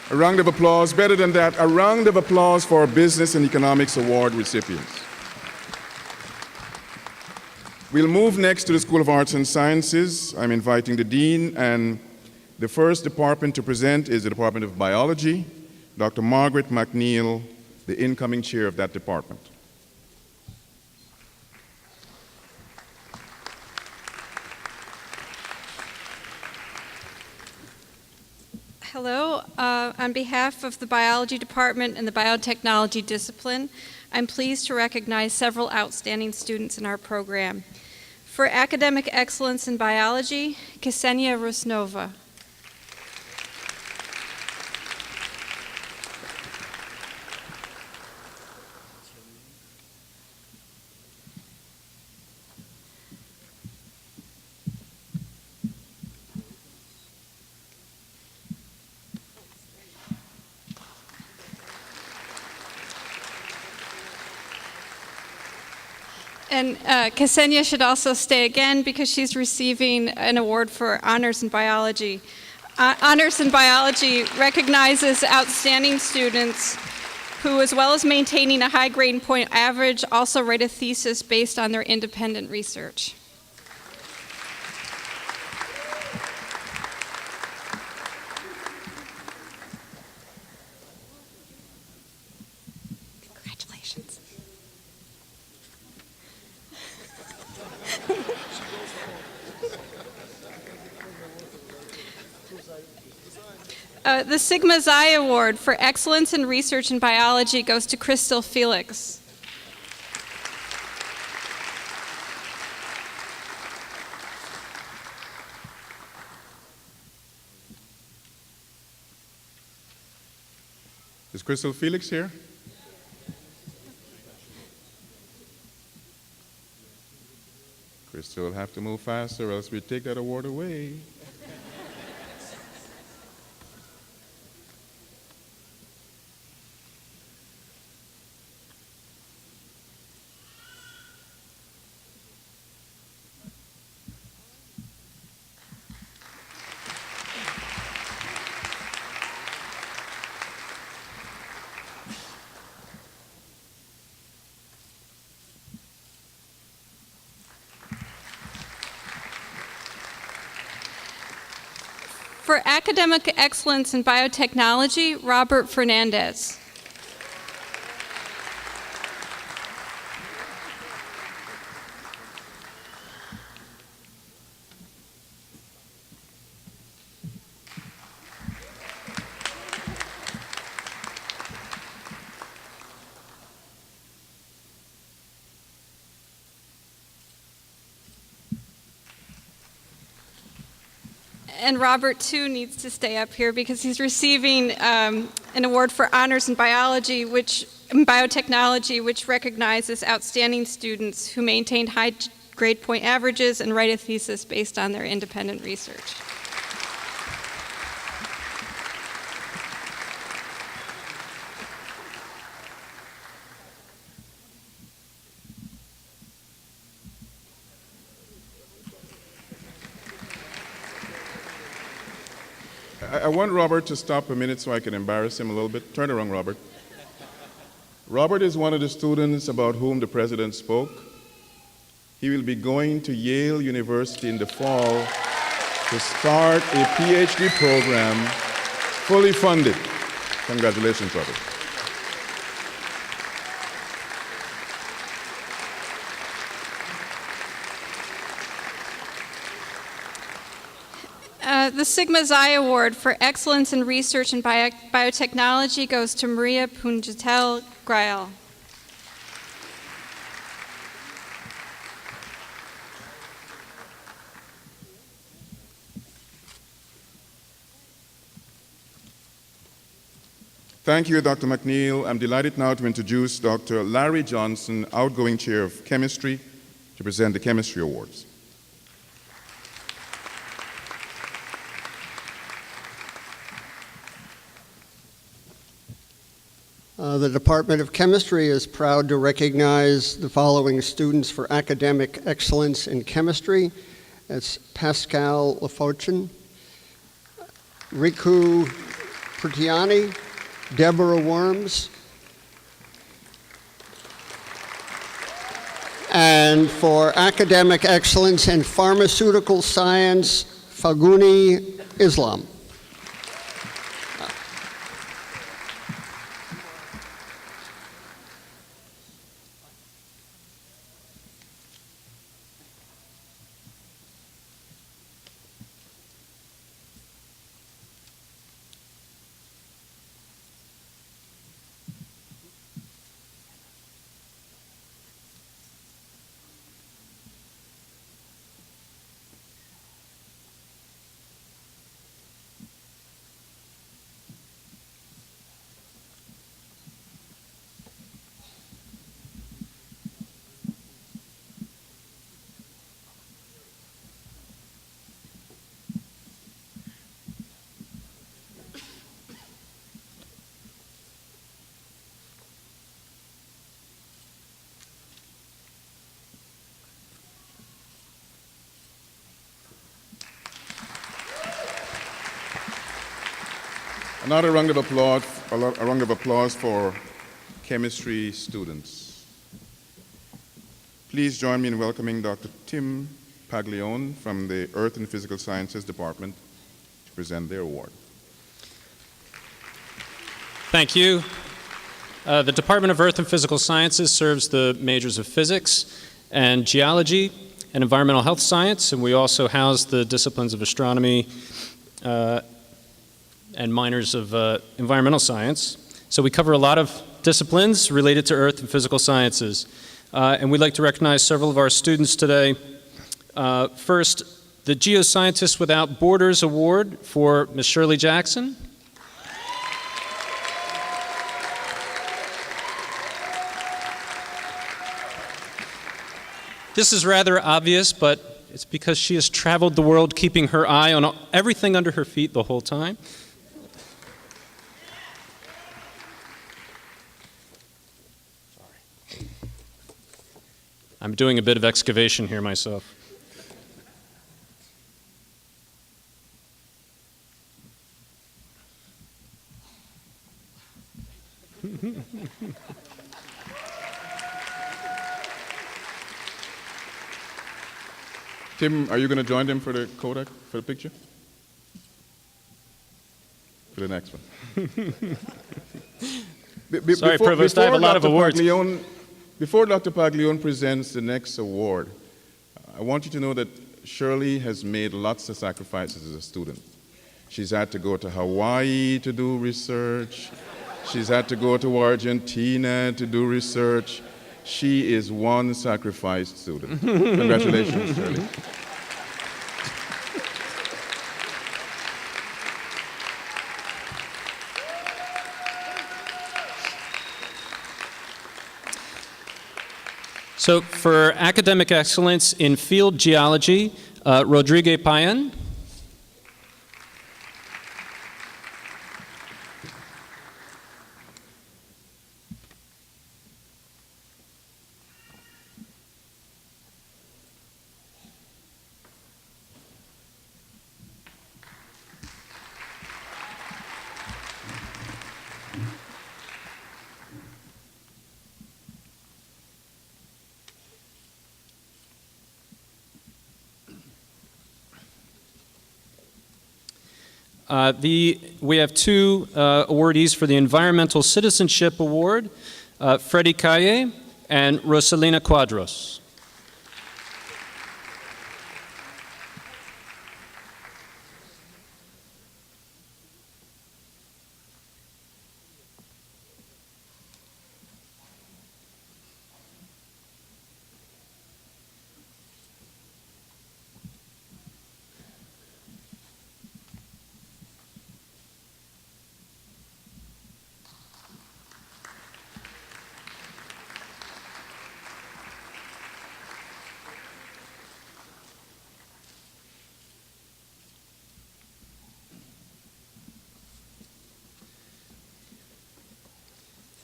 A round of applause, better than that, a round of applause for our Business and Economics Award recipients. We'll move next to the School of Arts and Sciences. I'm inviting the Dean, and the first department to present is the Department of Biology, Dr. Margaret McNeil, the incoming chair of that department. Hello. On behalf of the Biology Department and the Biotechnology discipline, I'm pleased to recognize several outstanding students in our program. For academic excellence in biology, Ksenia Rusnova. And Ksenia should also stay again because she's receiving an award for Honors in Biology. Honors in Biology recognizes outstanding students who, as well as maintaining a high grade point average, also write a thesis based on their independent research. Congratulations. The Sigma Xi Award for Excellence in Research in Biology goes to Crystal Felix. Is Crystal Felix here? Crystal will have to move faster, or else we take that award away. For academic excellence in biotechnology, Robert Fernandez. And Robert, too, needs to stay up here because he's receiving an award for honors in biotechnology, which recognizes outstanding students who maintained high grade point averages and write a thesis based on their independent research. I want Robert to stop a minute so I can embarrass him a little bit. Turn around, Robert. Robert is one of the students about whom the president spoke. He will be going to Yale University in the fall to start a PhD program fully funded. Congratulations, Robert. The Sigma Xi Award for Excellence in Research in Biotechnology goes to Maria Punjatel Grael. Thank you, Dr. McNeil. I'm delighted now to introduce Dr. Larry Johnson, outgoing chair of chemistry, to present the chemistry awards. The Department of Chemistry is proud to recognize the following students for academic excellence in chemistry. It's Pascal Lafortune, Riku Pratiani, Deborah Worms, and for academic excellence in pharmaceutical science, Faguni Islam. Another round of applause for chemistry students. Please join me in welcoming Dr. Tim Paglione from the Earth and Physical Sciences Department to present their award. Thank you. The Department of Earth and Physical Sciences serves the majors of physics and geology and environmental health science, and we also house the disciplines of astronomy and minors of environmental science. So we cover a lot of disciplines related to earth and physical sciences. And we'd like to recognize several of our students today. First, the Geoscientists Without Borders Award for Ms. Shirley Jackson. This is rather obvious, but it's because she has traveled the world keeping her eye on everything under her feet the whole time. I'm doing a bit of excavation here myself. Tim, are you going to join them for the Kodak, for the picture? For the next one. Sorry, Provost, I have a lot of awards. Before Dr. Paglione presents the next award, I want you to know that Shirley has made lots of sacrifices as a student. She's had to go to Hawaii to do research. She's had to go to Argentina to do research. She is one sacrificed student. Congratulations, Shirley. So for academic excellence in field geology, Rodrigue Payan. We have two awardees for the Environmental Citizenship Award, Freddie Calle and Rosalina Quadros.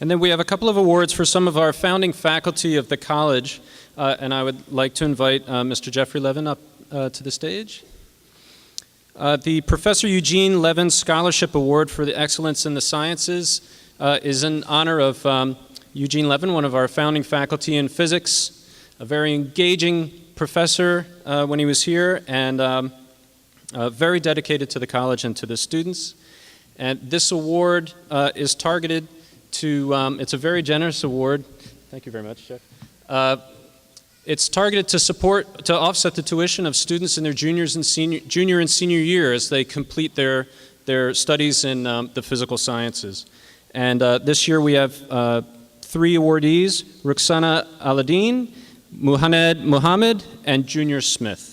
And then we have a couple of awards for some of our founding faculty of the college, and I would like to invite Mr. Jeffrey Levin up to the stage. The Professor Eugene Levin Scholarship Award for the Excellence in the Sciences is in honor of Eugene Levin, one of our founding faculty in physics, a very engaging professor when he was here, and very dedicated to the college and to the students. And this award is targeted to, it's a very generous award. Thank you very much, Jeff. It's targeted to offset the tuition of students in their junior and senior year as they complete their studies in the physical sciences. And this year we have 3 awardees, Ruxana Aladdin, Muhammad Muhammad, and Junior Smith.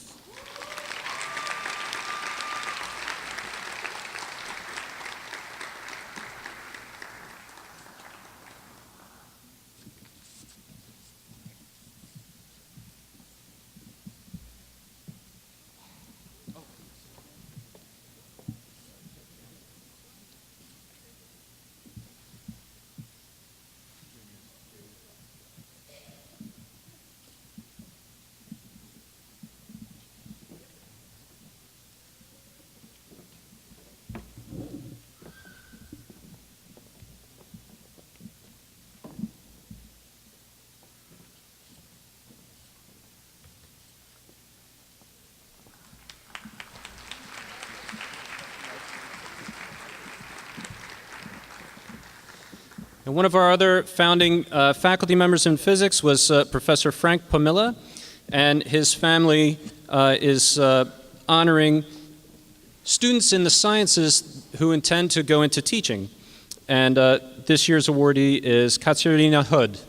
And one of our other founding faculty members in physics was Professor Frank Pomilla, and his family is honoring students in the sciences who intend to go into teaching. And this year's awardee is Katerina Hood.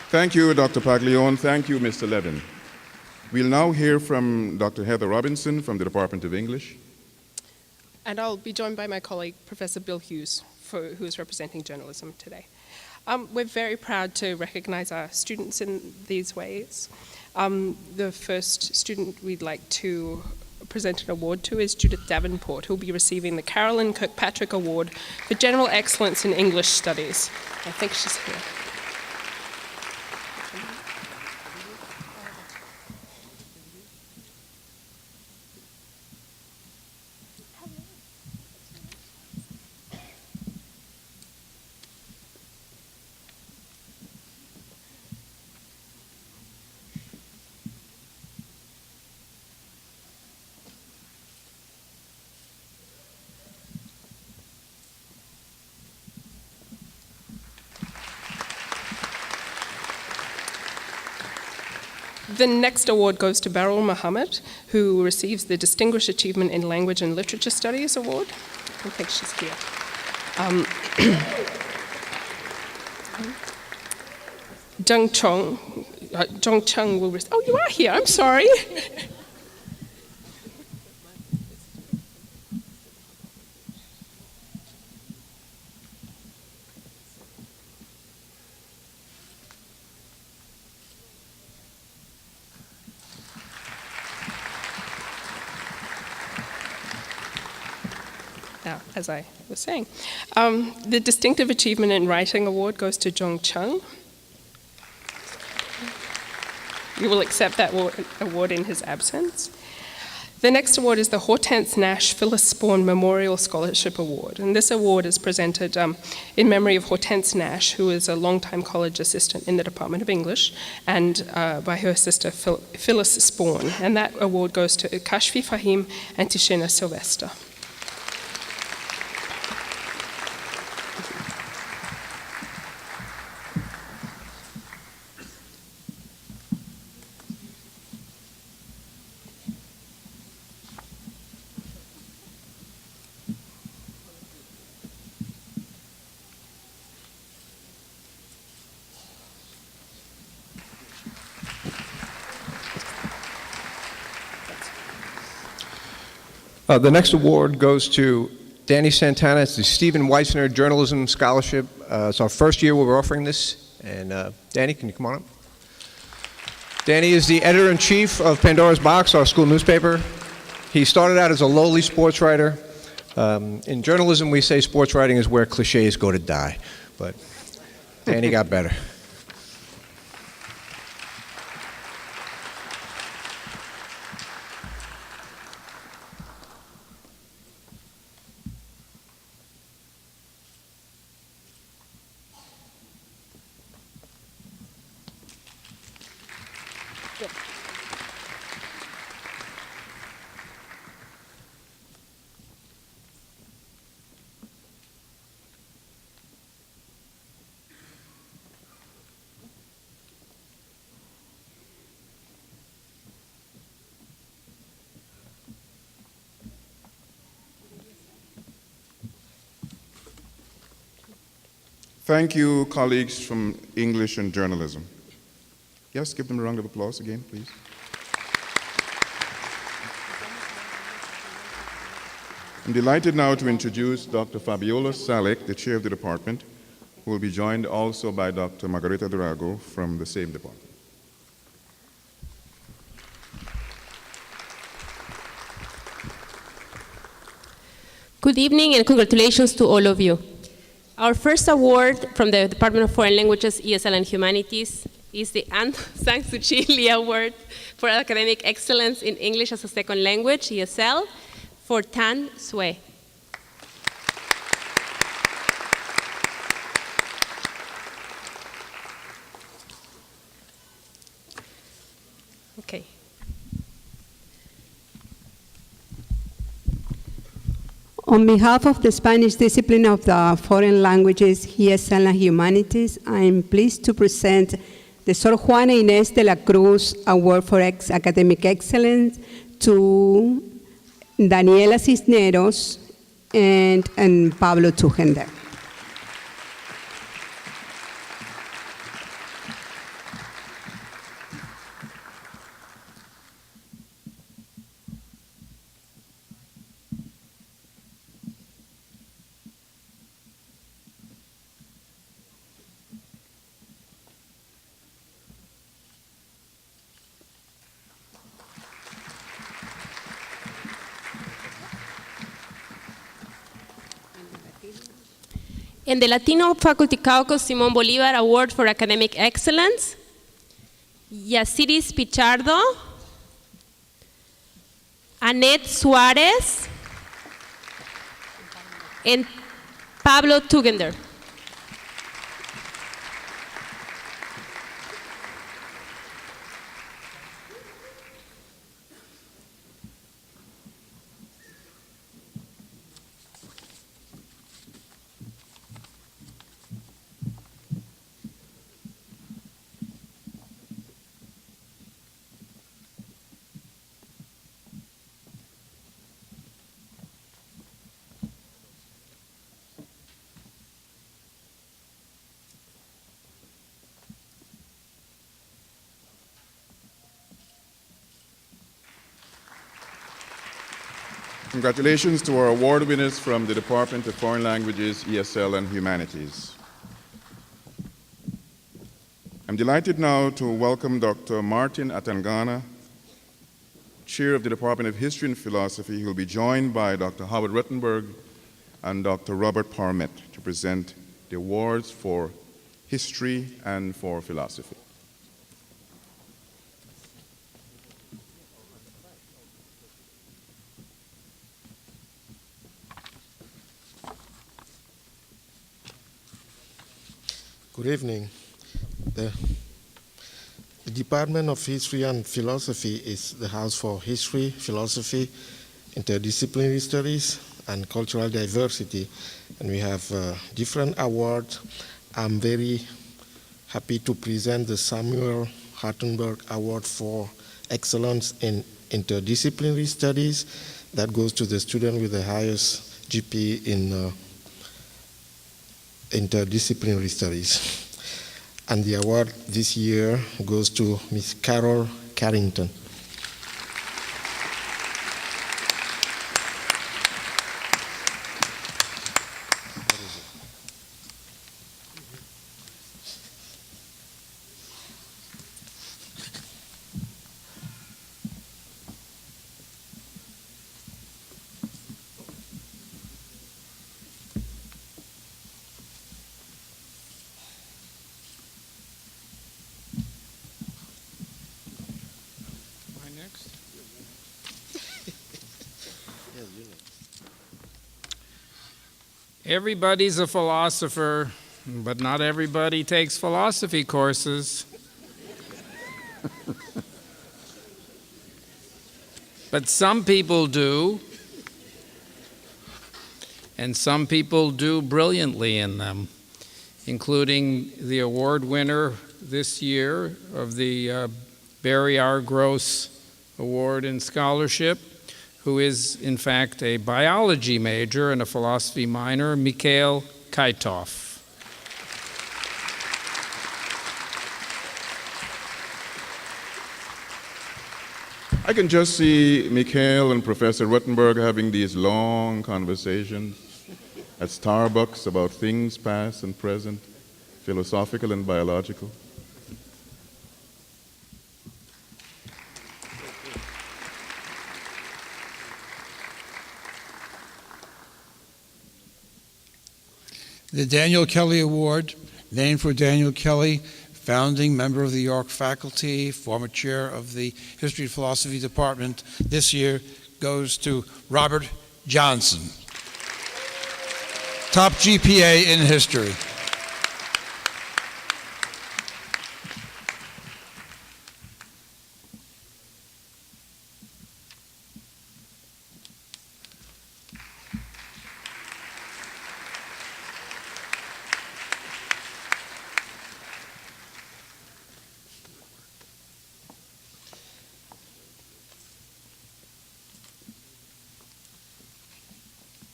Thank you, Dr. Paglione. Thank you, Mr. Levin. We'll now hear from Dr. Heather Robinson from the Department of English. And I'll be joined by my colleague, Professor Bill Hughes, who is representing journalism today. We're very proud to recognize our students in these ways. The first student we'd like to present an award to is Judith Davenport, who will be receiving the Carolyn Kirkpatrick Award for General Excellence in English Studies. I think she's here. The next award goes to Beryl Muhammad, who receives the Distinguished Achievement in Language and Literature Studies Award. I think she's here. Jung Chung will receive. Oh, you are here. I'm sorry. Now, as I was saying, the Distinctive Achievement in Writing Award goes to Jung Chung. You will accept that award in his absence. The next award is the Hortense Nash Phyllis Spawn Memorial Scholarship Award. And this award is presented in memory of Hortense Nash, who is a longtime college assistant in the Department of English, and by her sister Phyllis Spawn. And that award goes to Kashfi Fahim and Tishina Sylvester. The next award goes to Danny Santana. It's the Stephen Weissner Journalism Scholarship. It's our first year where we're offering this. And Danny, can you come on up? Danny is the editor-in-chief of Pandora's Box, our school newspaper. He started out as a lowly sports writer. In journalism, we say sports writing is where cliches go to die. But Danny got better. Thank you, colleagues from English and journalism. Yes, give them a round of applause again, please. I'm delighted now to introduce Dr. Fabiola Salek, the chair of the department, who will be joined also by Dr. Margarita Durago from the same department. Good evening and congratulations to all of you. Our first award from the Department of Foreign Languages, ESL and Humanities is the Aung San Suu Kyi Lee Award for Academic Excellence in English as a Second Language, ESL, for Tan Sue. Okay. On behalf of the Spanish discipline of the Foreign Languages, ESL and Humanities, I'm pleased to present the Sor Juana Inés de la Cruz Award for Academic Excellence to Daniela Cisneros and Pablo Tujender. In the Latino Faculty Caucus Simón Bolívar Award for Academic Excellence, Yaciris Pichardo, Annette Suarez, and Pablo Tugender. Congratulations to our award winners from the Department of Foreign Languages, ESL, and Humanities. I'm delighted now to welcome Dr. Martin Atangana, Chair of the Department of History and Philosophy. He'll be joined by Dr. Howard Ruttenberg and Dr. Robert Parmet to present the awards for history and for philosophy. Good evening. The Department of History and Philosophy is the house for history, philosophy, interdisciplinary studies, and cultural diversity. And we have different awards. I'm very happy to present the Samuel Hartenberg Award for Excellence in Interdisciplinary Studies. That goes to the student with the highest GPA in interdisciplinary studies. And the award this year goes to Ms. Carol Carrington. Everybody's a philosopher, but not everybody takes philosophy courses. But some people do, and some people do brilliantly in them, including the award winner this year of the Barry R. Gross Award in Scholarship, who is, in fact, a biology major and a philosophy minor, Mikhail Kaitov. I can just see Mikhail and Professor Ruttenberg having these long conversations at Starbucks about things past and present, philosophical and biological. The Daniel Kelly Award, named for Daniel Kelly, founding member of the York faculty, former chair of the History and Philosophy Department, this year goes to Robert Johnson. Top GPA in history.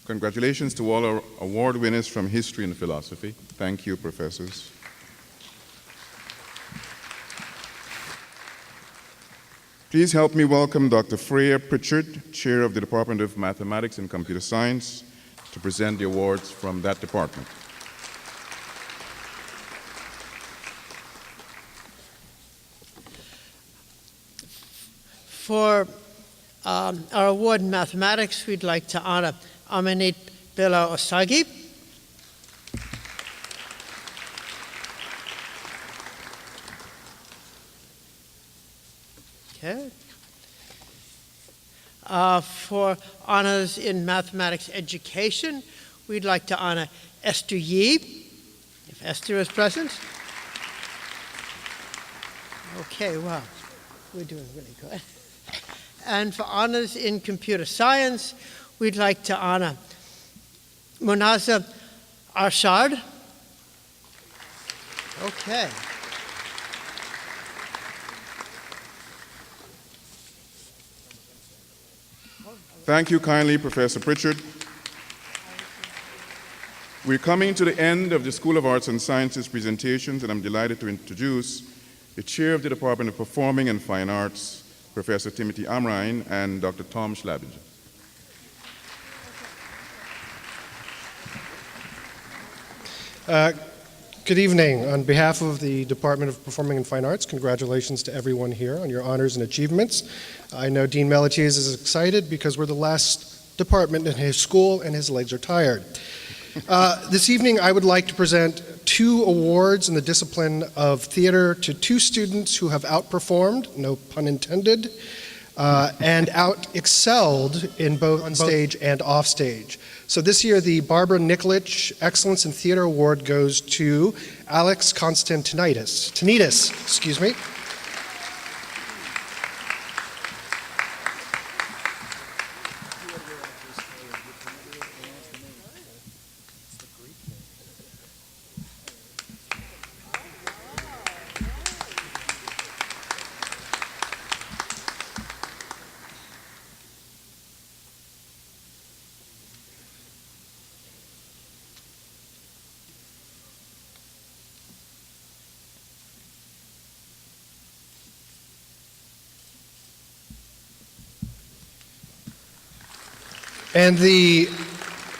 Congratulations to all our award winners from history and philosophy. Thank you, professors. Please help me welcome Dr. Freya Pritchard, Chair of the Department of Mathematics and Computer Science, to present the awards from that department. For our award in mathematics, we'd like to honor Amanit Bela Osagi. Okay. For honors in mathematics education, we'd like to honor Esther Yee, if Esther is present. Okay, wow, we're doing really good. And for honors in computer science, we'd like to honor Munaza Arshad. Okay. Thank you kindly, Professor Pritchard. We're coming to the end of the School of Arts and Sciences presentations, and I'm delighted to introduce the Chair of the Department of Performing and Fine Arts, Professor Timothy Amrine, and Dr. Tom Schlabinger. Good evening. On behalf of the Department of Performing and Fine Arts, congratulations to everyone here on your honors and achievements. I know Dean Melatiers is excited because we're the last department in his school and his legs are tired. This evening I would like to present 2 awards in the discipline of theater to 2 students who have outperformed, no pun intended, and out-excelled in both on stage and off stage. So this year, the Barbara Nikolic Excellence in Theater Award goes to Alex Konstantinidis, excuse me. And the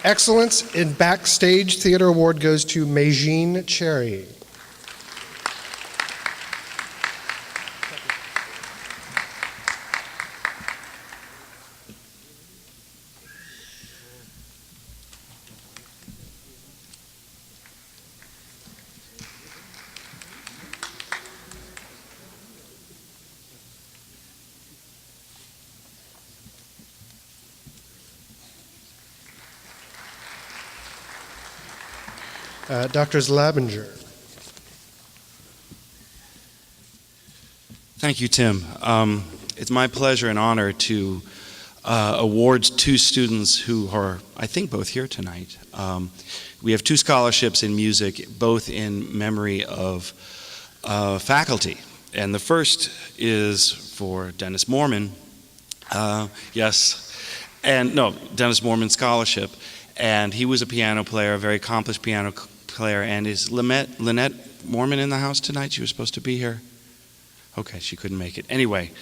Excellence in Backstage Theater Award goes to Meijin Cherry. Dr. Schlabinger. Thank you, Tim. It's my pleasure and honor to award 2 students who are, I think, both here tonight. We have 2 scholarships in music, both in memory of faculty. And the first is for Dennis Moorman. Dennis Moorman Scholarship. And he was a piano player, a very accomplished piano player. And is Lynette Moorman in the house tonight? She was supposed to be here. Okay, she couldn't make it. Anyway,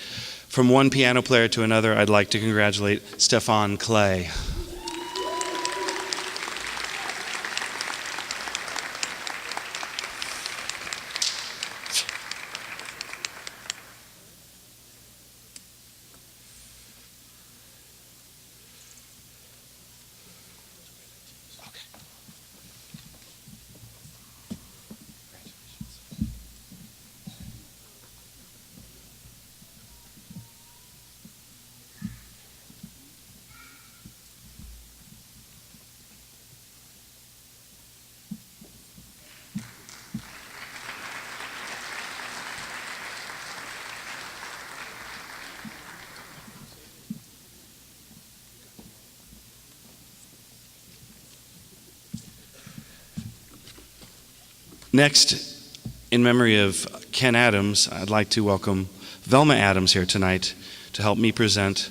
from one piano player to another, I'd like to congratulate Stefan Clay. Next, in memory of Ken Adams, I'd like to welcome Velma Adams here tonight to help me present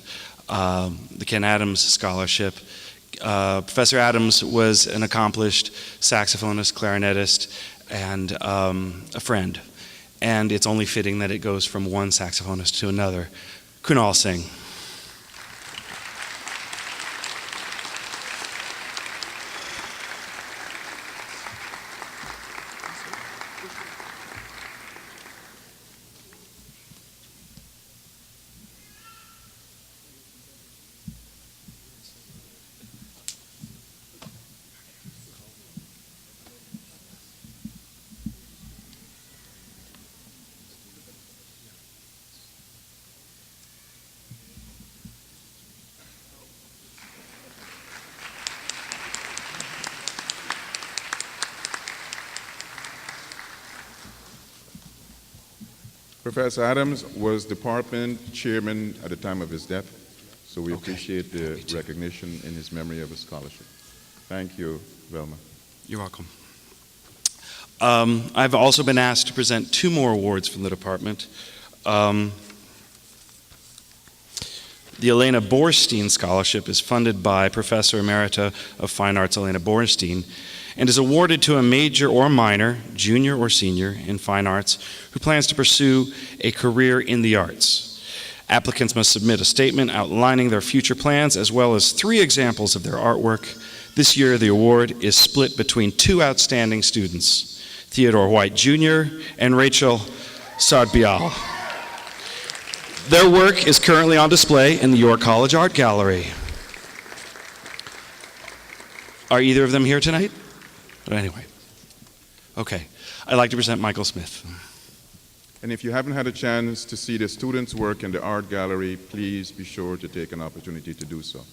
the Ken Adams Scholarship. Professor Adams was an accomplished saxophonist, clarinetist, and a friend. And it's only fitting that it goes from one saxophonist to another. Kunal Singh. Professor Adams was department chairman at the time of his death, so we appreciate the recognition in his memory of his scholarship. Thank you, Velma. You're welcome. I've also been asked to present 2 more awards from the department. The Elena Borstein Scholarship is funded by Professor Emerita of Fine Arts Elena Borstein and is awarded to a major or minor, junior or senior, in fine arts who plans to pursue a career in the arts. Applicants must submit a statement outlining their future plans as well as 3 examples of their artwork. This year, the award is split between 2 outstanding students, Theodore White Jr. and Rachel Sardbial. Their work is currently on display in the York College Art Gallery. Are either of them here tonight? But anyway, okay. I'd like to present Michael Smith. And if you haven't had a chance to see the students' work in the art gallery, please be sure to take an opportunity to do so.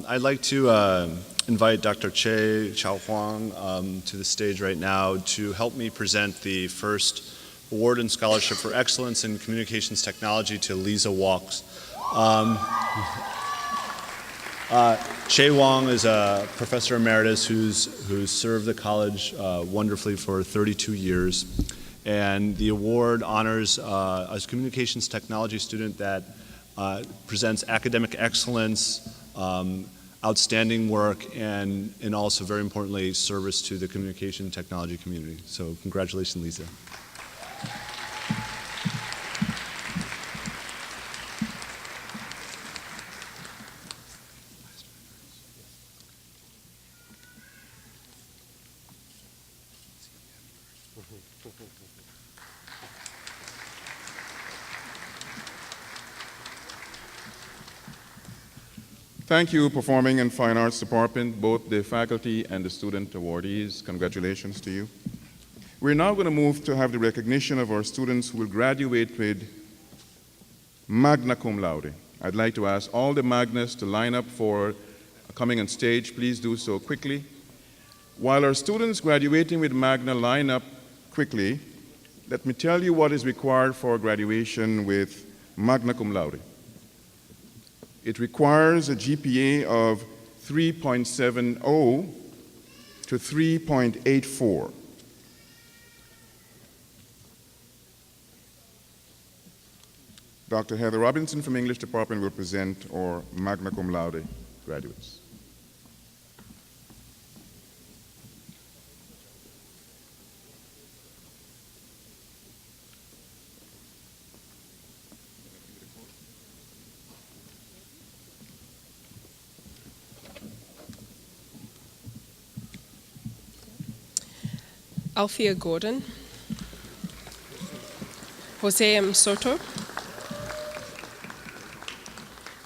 I'd like to invite Dr. Che Chao Huang to the stage right now to help me present the first award and scholarship for excellence in communications technology to Lisa Walks. Che Wang is a professor emeritus who's served the college wonderfully for 32 years. And the award honors a communications technology student that presents academic excellence, outstanding work, and also, very importantly, service to the communication technology community. So congratulations, Lisa. Thank you, Performing and Fine Arts Department, both the faculty and the student awardees. Congratulations to you. We're now going to move to have the recognition of our students who will graduate with magna cum laude. I'd like to ask all the magnas to line up for coming on stage. Please do so quickly. While our students graduating with magna line up quickly, let me tell you what is required for graduation with magna cum laude. It requires a GPA of 3.70 to 3.84. Dr. Heather Robinson from English Department will present our magna cum laude graduates. Althea Gordon, Jose M. Soto,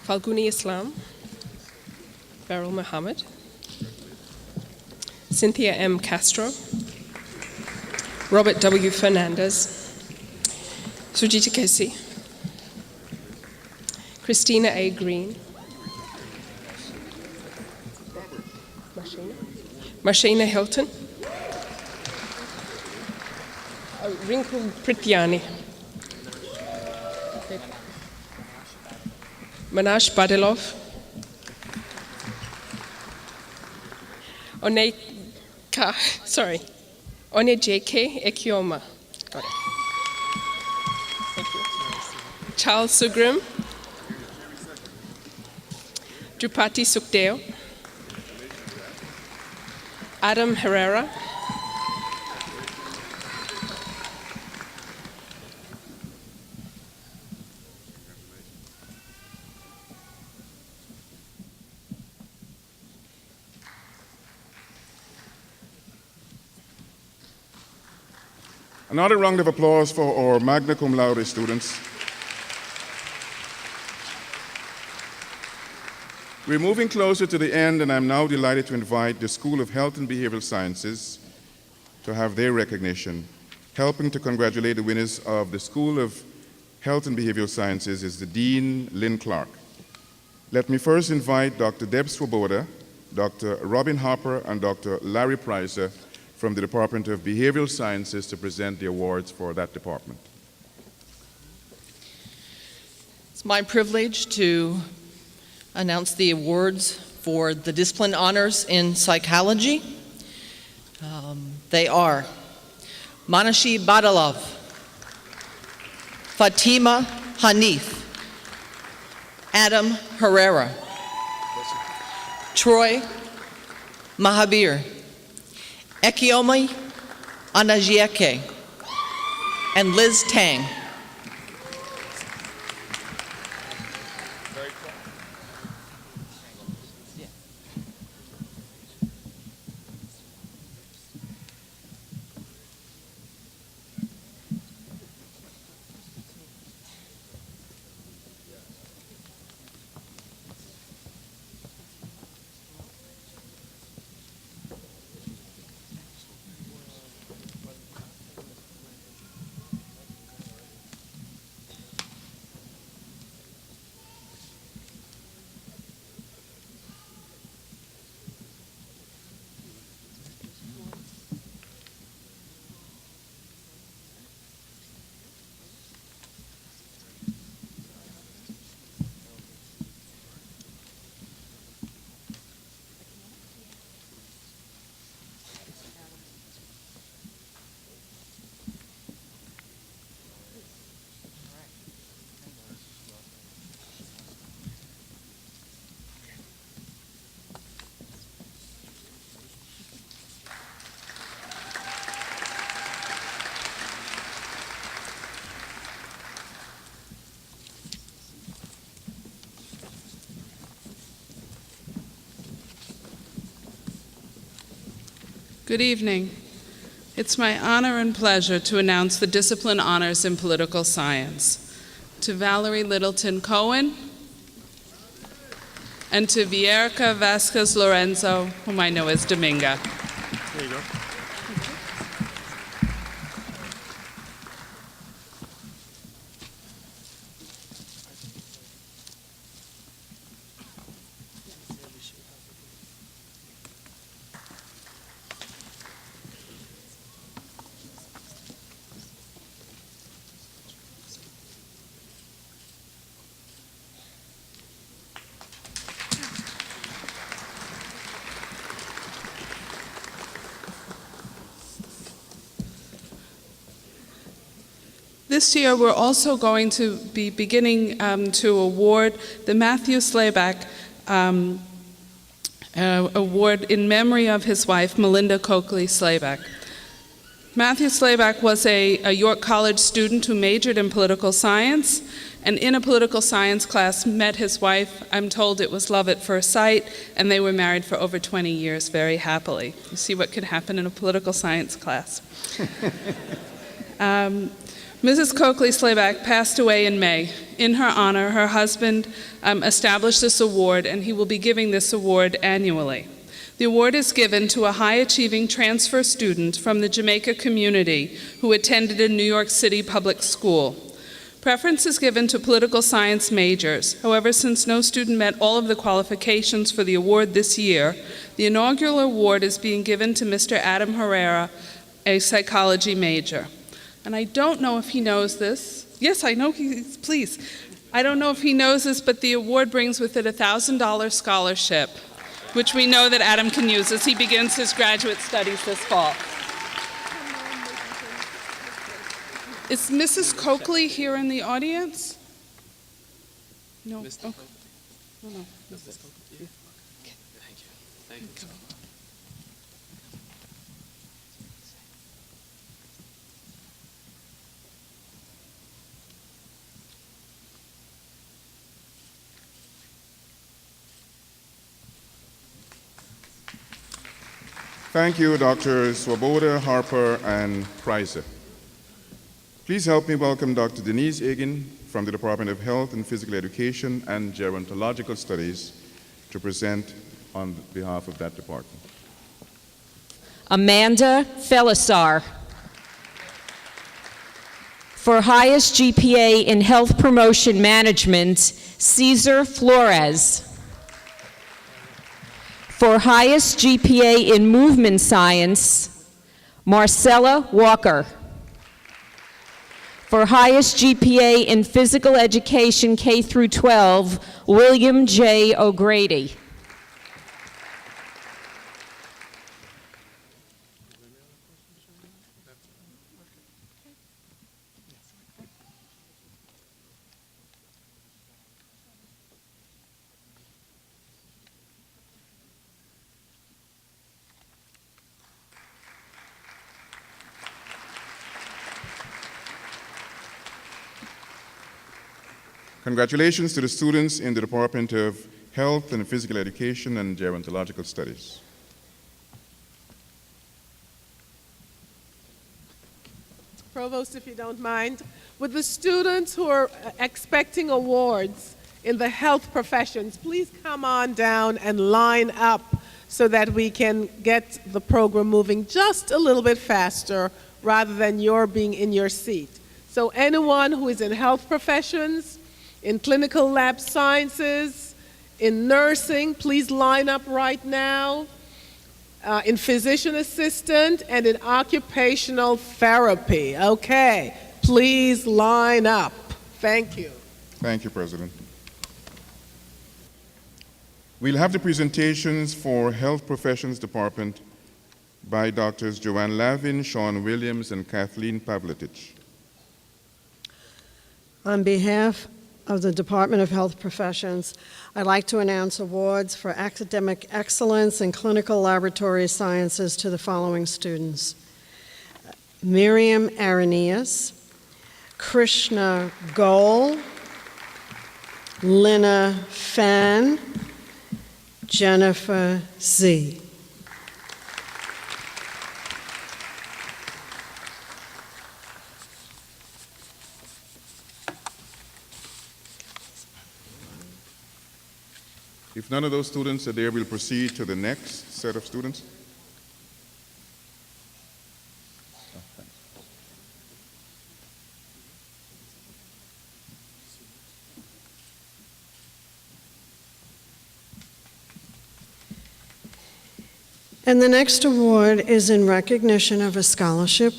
Falguni Islam, Beryl Muhammad, Cynthia M. Castro, Robert W. Fernandez, Sujita Kesi, Christina A. Green. Marshana Hilton. Rinku Prityani. Manash Badilov. Onya J.K. Ekioma. Got it. Thank you. Charles Sugrim. Drupati Sukhdeo. Adam Herrera. Another round of applause for our magna cum laude students. We're moving closer to the end, and I'm now delighted to invite the School of Health and Behavioral Sciences to have their recognition. Helping to congratulate the winners of the School of Health and Behavioral Sciences is the Dean, Lynn Clark. Let me first invite Dr. Deb Swoboda, Dr. Robin Hopper, and Dr. Larry Pricer from the Department of Behavioral Sciences to present the awards for that department. It's my privilege to announce the awards for the discipline honors in psychology. They are Manashi Badalov, Fatima Hanif, Adam Herrera, Troy Mahabir, Ekiomi Anajieke, and Liz Tang. Good evening. It's my honor and pleasure to announce the Discipline Honors in Political Science. To Valerie Littleton Cohen and to Vierka Vasquez Lorenzo, whom I know as Dominga. There you go. This year, we're also going to be beginning to award the Matthew Slayback Award in memory of his wife, Melinda Coakley Slayback. Matthew Slayback was a York College student who majored in political science, and in a political science class met his wife. I'm told it was love at first sight, and they were married for over 20 years very happily. You see what could happen in a political science class. Mrs. Coakley Slayback passed away in May. In her honor, her husband established this award, and he will be giving this award annually. The award is given to a high-achieving transfer student from the Jamaica community who attended a New York City public school. Preference is given to political science majors. However, since no student met all of the qualifications for the award this year, the inaugural award is being given to Mr. Adam Herrera, a psychology major. And I don't know if he knows this. Yes, I know please. I don't know if he knows this, but the award brings with it a $1,000 scholarship, which we know that Adam can use as he begins his graduate studies this fall. Is Mrs. Coakley here in the audience? No. Okay. No, no. Mrs. Coakley. Okay. Thank you. Thank you. Thank you, Dr. Swoboda, Harper, and Pricer. Please help me welcome Dr. Denise Egan from the Department of Health and Physical Education and Gerontological Studies to present on behalf of that department. Amanda Felisar. For highest GPA in Health Promotion Management, Cesar Flores. For highest GPA in Movement Science, Marcella Walker. For highest GPA in Physical Education K through 12, William J. O'Grady. Congratulations to the students in the Department of Health and Physical Education and Gerontological Studies. Provost, if you don't mind, would the students who are expecting awards in the health professions, please come on down and line up so that we can get the program moving just a little bit faster rather than your being in your seat. So anyone who is in health professions, in clinical lab sciences, in nursing, please line up right now. In physician assistant and in occupational therapy. Okay, please line up. Thank you. Thank you, President. We'll have the presentations for Health Professions Department by Doctors Joanne Lavin, Sean Williams, and Kathleen Pavletich. On behalf of the Department of Health Professions, I'd like to announce awards for academic excellence in clinical laboratory sciences to the following students: Miriam Aranias, Krishna Goel, Lina Fan, Jennifer Z. If none of those students are there, we'll proceed to the next set of students. And the next award is in recognition of a scholarship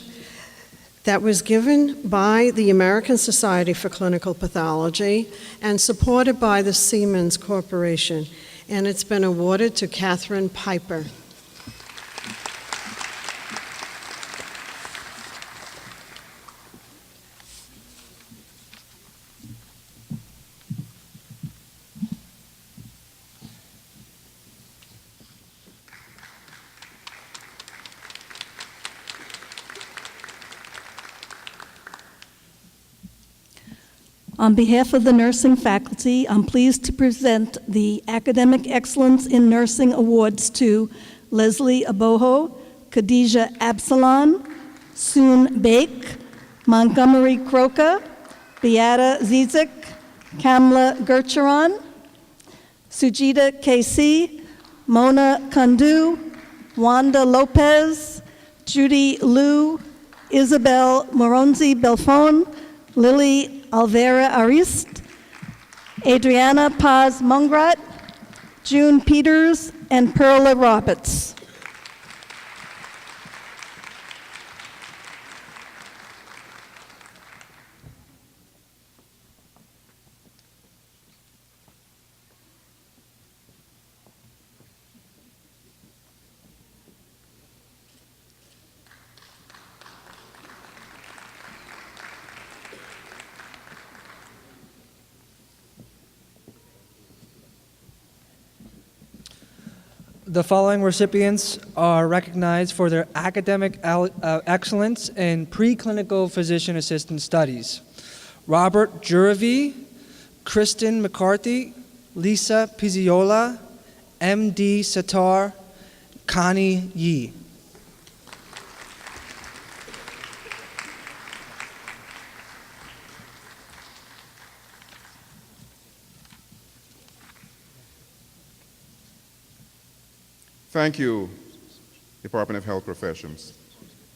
that was given by the American Society for Clinical Pathology and supported by the Siemens Corporation, and it's been awarded to Catherine Piper. On behalf of the nursing faculty, I'm pleased to present the Academic Excellence in Nursing Awards to Leslie Aboho, Khadija Absalon, Soon Baik, Montgomery Croca, Beata Zizik, Kamla Gercheron, Sujita KC, Mona Kundu, Wanda Lopez, Judy Liu, Isabel Moronzi Belfon, Lily Alvera Arist, Adriana Paz Mungrat, June Peters, and Perla Roberts. The following recipients are recognized for their academic excellence in preclinical physician assistant studies. Robert Juravy, Kristen McCarthy, Lisa Pizziola, M.D. Satar, Connie Yee. Thank you, Department of Health Professions.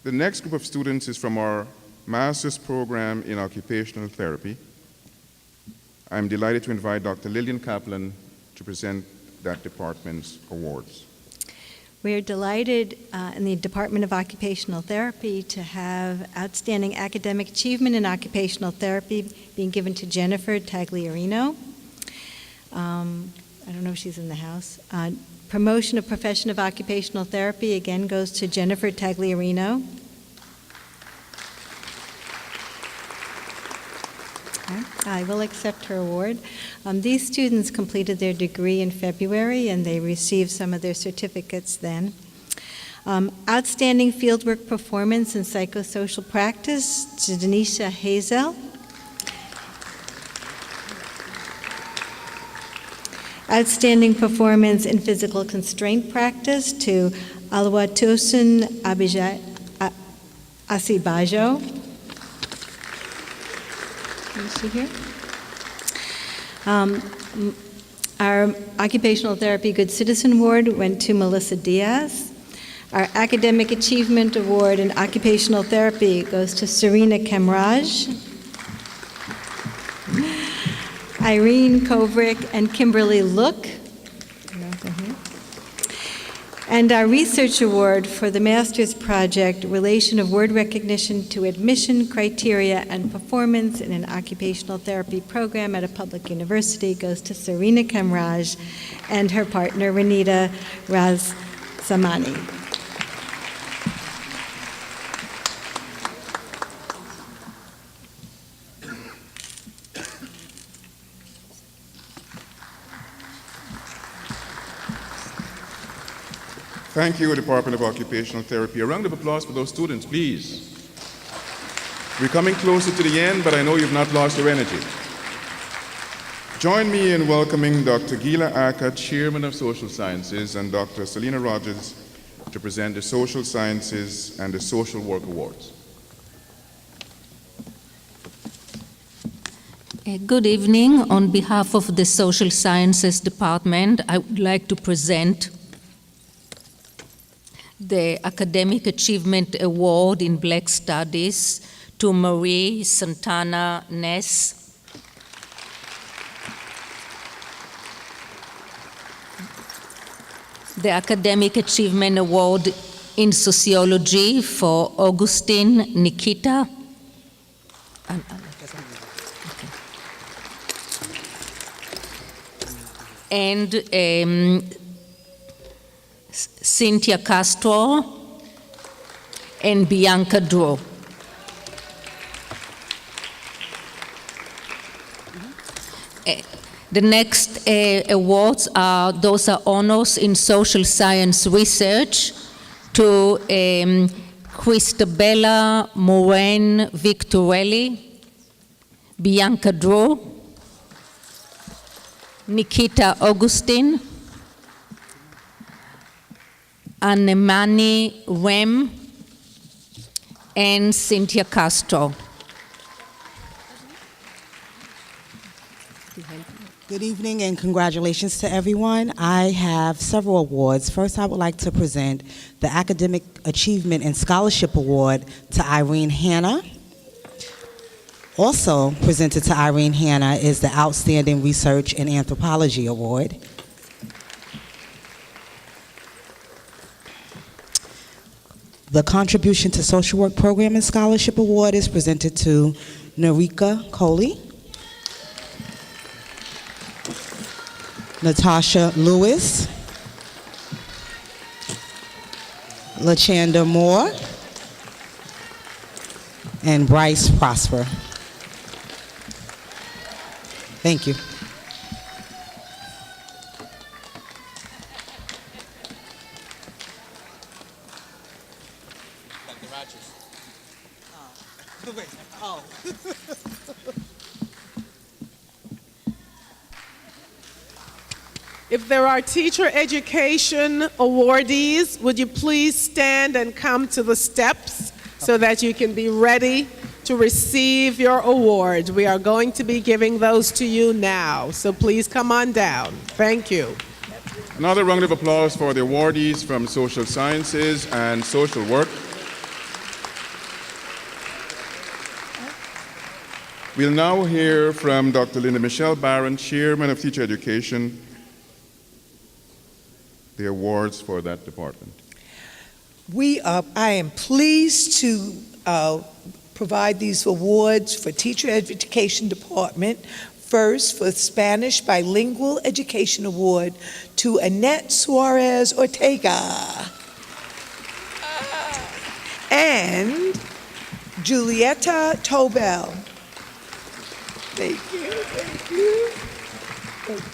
The next group of students is from our master's program in occupational therapy. I'm delighted to invite Dr. Lillian Kaplan to present that department's awards. We're delighted in the Department of Occupational Therapy to have outstanding academic achievement in occupational therapy being given to Jennifer Tagliarino. I don't know if she's in the house. Promotion of Profession of Occupational Therapy again goes to Jennifer Tagliarino. I will accept her award. These students completed their degree in February and they received some of their certificates then. Outstanding fieldwork performance in psychosocial practice to Denisha Hazel. Outstanding performance in physical constraint practice to Oluwatosin Asibajo. Is she here? Our Occupational Therapy Good Citizen Award went to Melissa Diaz. Our Academic Achievement Award in Occupational Therapy goes to Serena Kemraj. Irene Kovrick and Kimberly Look. And our Research Award for the Master's Project, Relation of Word Recognition to Admission Criteria and Performance in an Occupational Therapy Program at a public university, goes to Serena Kemraj and her partner, Renita Razsamani. Thank you, Department of Occupational Therapy. A round of applause for those students, please. We're coming closer to the end, but I know you've not lost your energy. Join me in welcoming Dr. Gila Aka, Chairman of Social Sciences, and Dr. Selena Rogers to present the Social Sciences and the Social Work Awards. Good evening. On behalf of the Social Sciences Department, I would like to present the Academic Achievement Award in Black Studies to Marie Santana Ness. The Academic Achievement Award in Sociology for Augustine Nikita. And Cynthia Castro and Bianca Drew. The next awards are, those are honors in social science research to Christabella Moran Victorelli, Bianca Drew, Nikita Augustine, Anemani Rem, and Cynthia Castro. Good evening and congratulations to everyone. I have several awards. First, I would like to present the Academic Achievement and Scholarship Award to Irene Hanna. Also presented to Irene Hanna is the Outstanding Research in Anthropology Award. The Contribution to Social Work Program and Scholarship Award is presented to Narika Coley, Natasha Lewis, LaChanda Moore, and Bryce Prosper. Thank you. If there are teacher education awardees, would you please stand and come to the steps so that you can be ready to receive your award? We are going to be giving those to you now, so please come on down. Thank you. Another round of applause for the awardees from Social Sciences and Social Work. We'll now hear from Dr. Linda Michelle Barron, Chairman of Teacher Education, the awards for that department. I am pleased to provide these awards for Teacher Education Department. First, for Spanish Bilingual Education Award to Annette Suarez Ortega. And Julieta Tobel. Thank you, thank you. Thank you.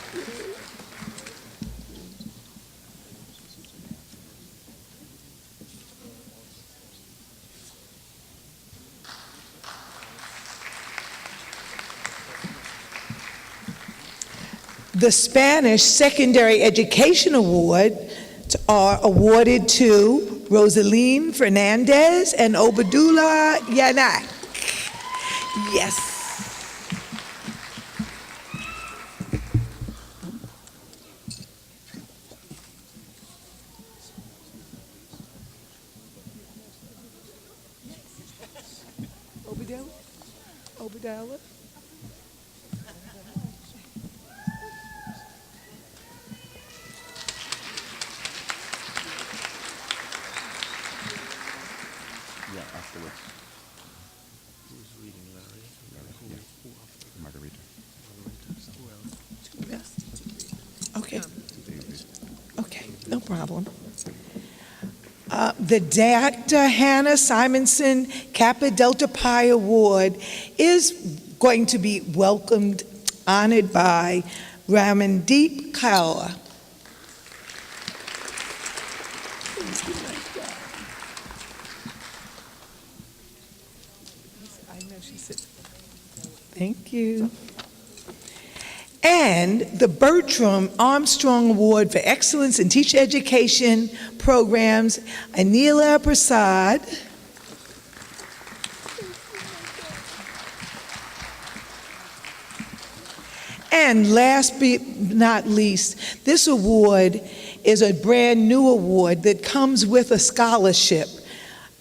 The Spanish Secondary Education Award are awarded to Rosaline Fernandez and Obadullah Yanak. Yes. Obadullah? Okay. Okay, no problem. The Dr. Hannah Simonson Kappa Delta Pi Award is going to be welcomed, honored by Ramandeep Kaur. Thank you. And the Bertram Armstrong Award for Excellence in Teacher Education Programs, Anila Prasad. And last but not least, this award is a brand new award that comes with a scholarship.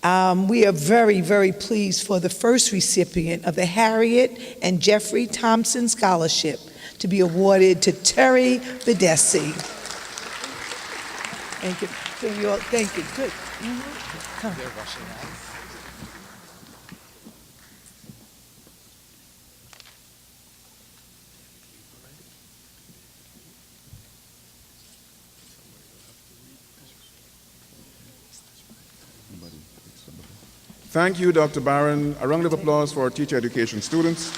We are very, very pleased for the first recipient of the Harriet and Jeffrey Thompson Scholarship to be awarded to Terry Bedesi. Thank you. Thank you. Good. Come. Thank you, Dr. Barron. A round of applause for our teacher education students.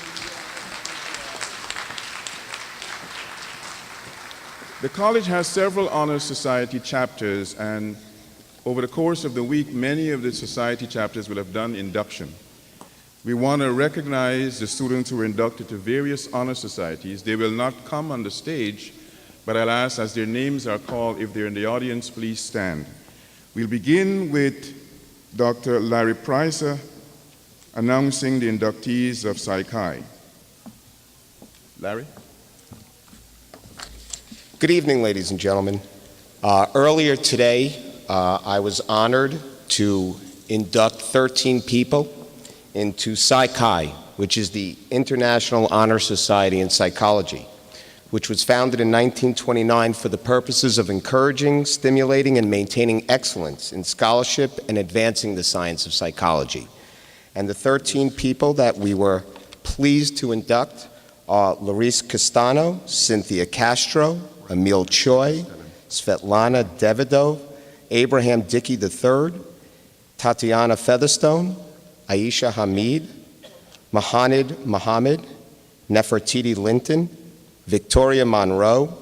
The college has several Honor Society chapters, and over the course of the week, many of the society chapters will have done induction. We want to recognize the students who were inducted to various honor societies. They will not come on the stage, but I'll ask, as their names are called, if they're in the audience, please stand. We'll begin with Dr. Larry Pricer announcing the inductees of Psi Chi. Larry? Good evening, ladies and gentlemen. Earlier today, I was honored to induct 13 people into Psi Chi, which is the International Honor Society in Psychology, which was founded in 1929 for the purposes of encouraging, stimulating, and maintaining excellence in scholarship and advancing the science of psychology. And the 13 people that we were pleased to induct are Laurice Castano, Cynthia Castro, Emil Choi, Svetlana Davidov, Abraham Dickey III, Tatiana Featherstone, Aisha Hamid, Mahanid Mohammed, Nefertiti Linton, Victoria Monroe,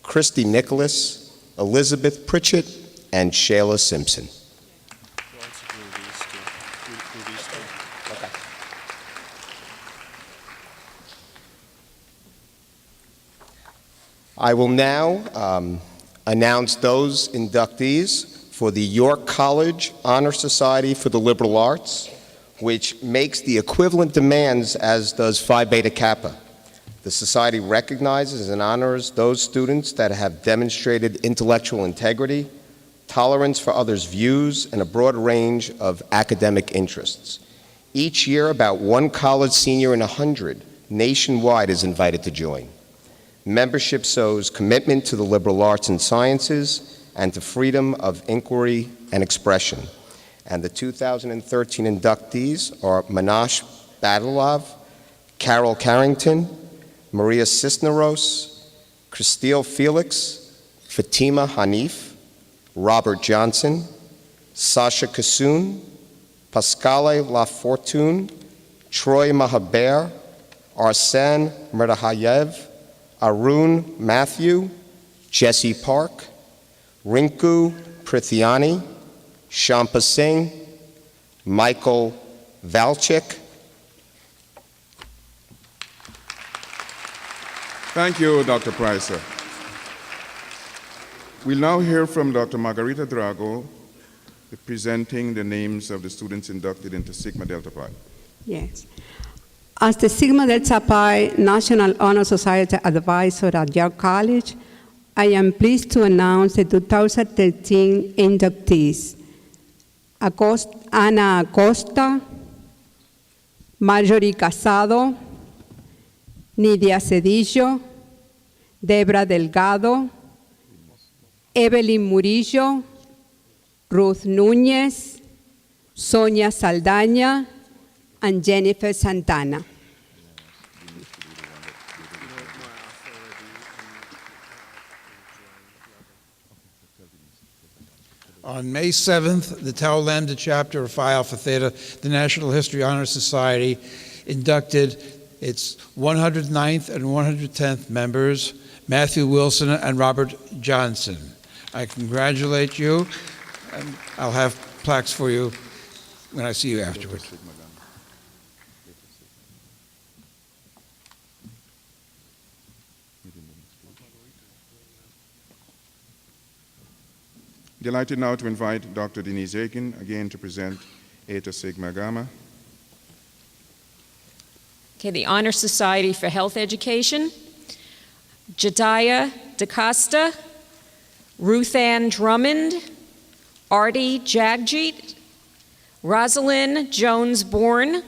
Christy Nicholas, Elizabeth Pritchett, and Shayla Simpson. I will now announce those inductees for the York College Honor Society for the Liberal Arts, which makes the equivalent demands as does Phi Beta Kappa. The Society recognizes and honors those students that have demonstrated intellectual integrity, tolerance for others' views, and a broad range of academic interests. Each year, about one college senior in 100 nationwide is invited to join. Membership shows commitment to the liberal arts and sciences and to freedom of inquiry and expression. And the 2013 inductees are Manash Badalov, Carol Carrington, Maria Cisneros, Christelle Felix, Fatima Hanif, Robert Johnson, Sasha Kassoun, Pascale Lafortune, Troy Mahaber, Arsene Mrdahayev, Arun Matthew, Jesse Park, Rinku Prithiani, Shampa Singh, Michael Valchik. Thank you, Dr. Pricer. We'll now hear from Dr. Margarita Drago, presenting the names of the students inducted into Sigma Delta Pi. Yes. As the Sigma Delta Pi National Honor Society Advisor at York College, I am pleased to announce the 2013 inductees: Ana Acosta, Marjorie Casado, Nidia Cedillo, Debra Delgado, Evelyn Murillo, Ruth Núñez, Sonia Saldaña, and Jennifer Santana. On May 7th, the Tau Lambda chapter of Phi Alpha Theta, the National History Honor Society, inducted its 109th and 110th members, Matthew Wilson and Robert Johnson. I congratulate you, and I'll have plaques for you when I see you afterwards. Delighted now to invite Dr. Denise Aiken again to present Eta Sigma Gamma. Okay, the Honor Society for Health Education: Jediah DaCosta, Ruth Ann Drummond, Artie Jagjit, Rosalind Jones-Bourne,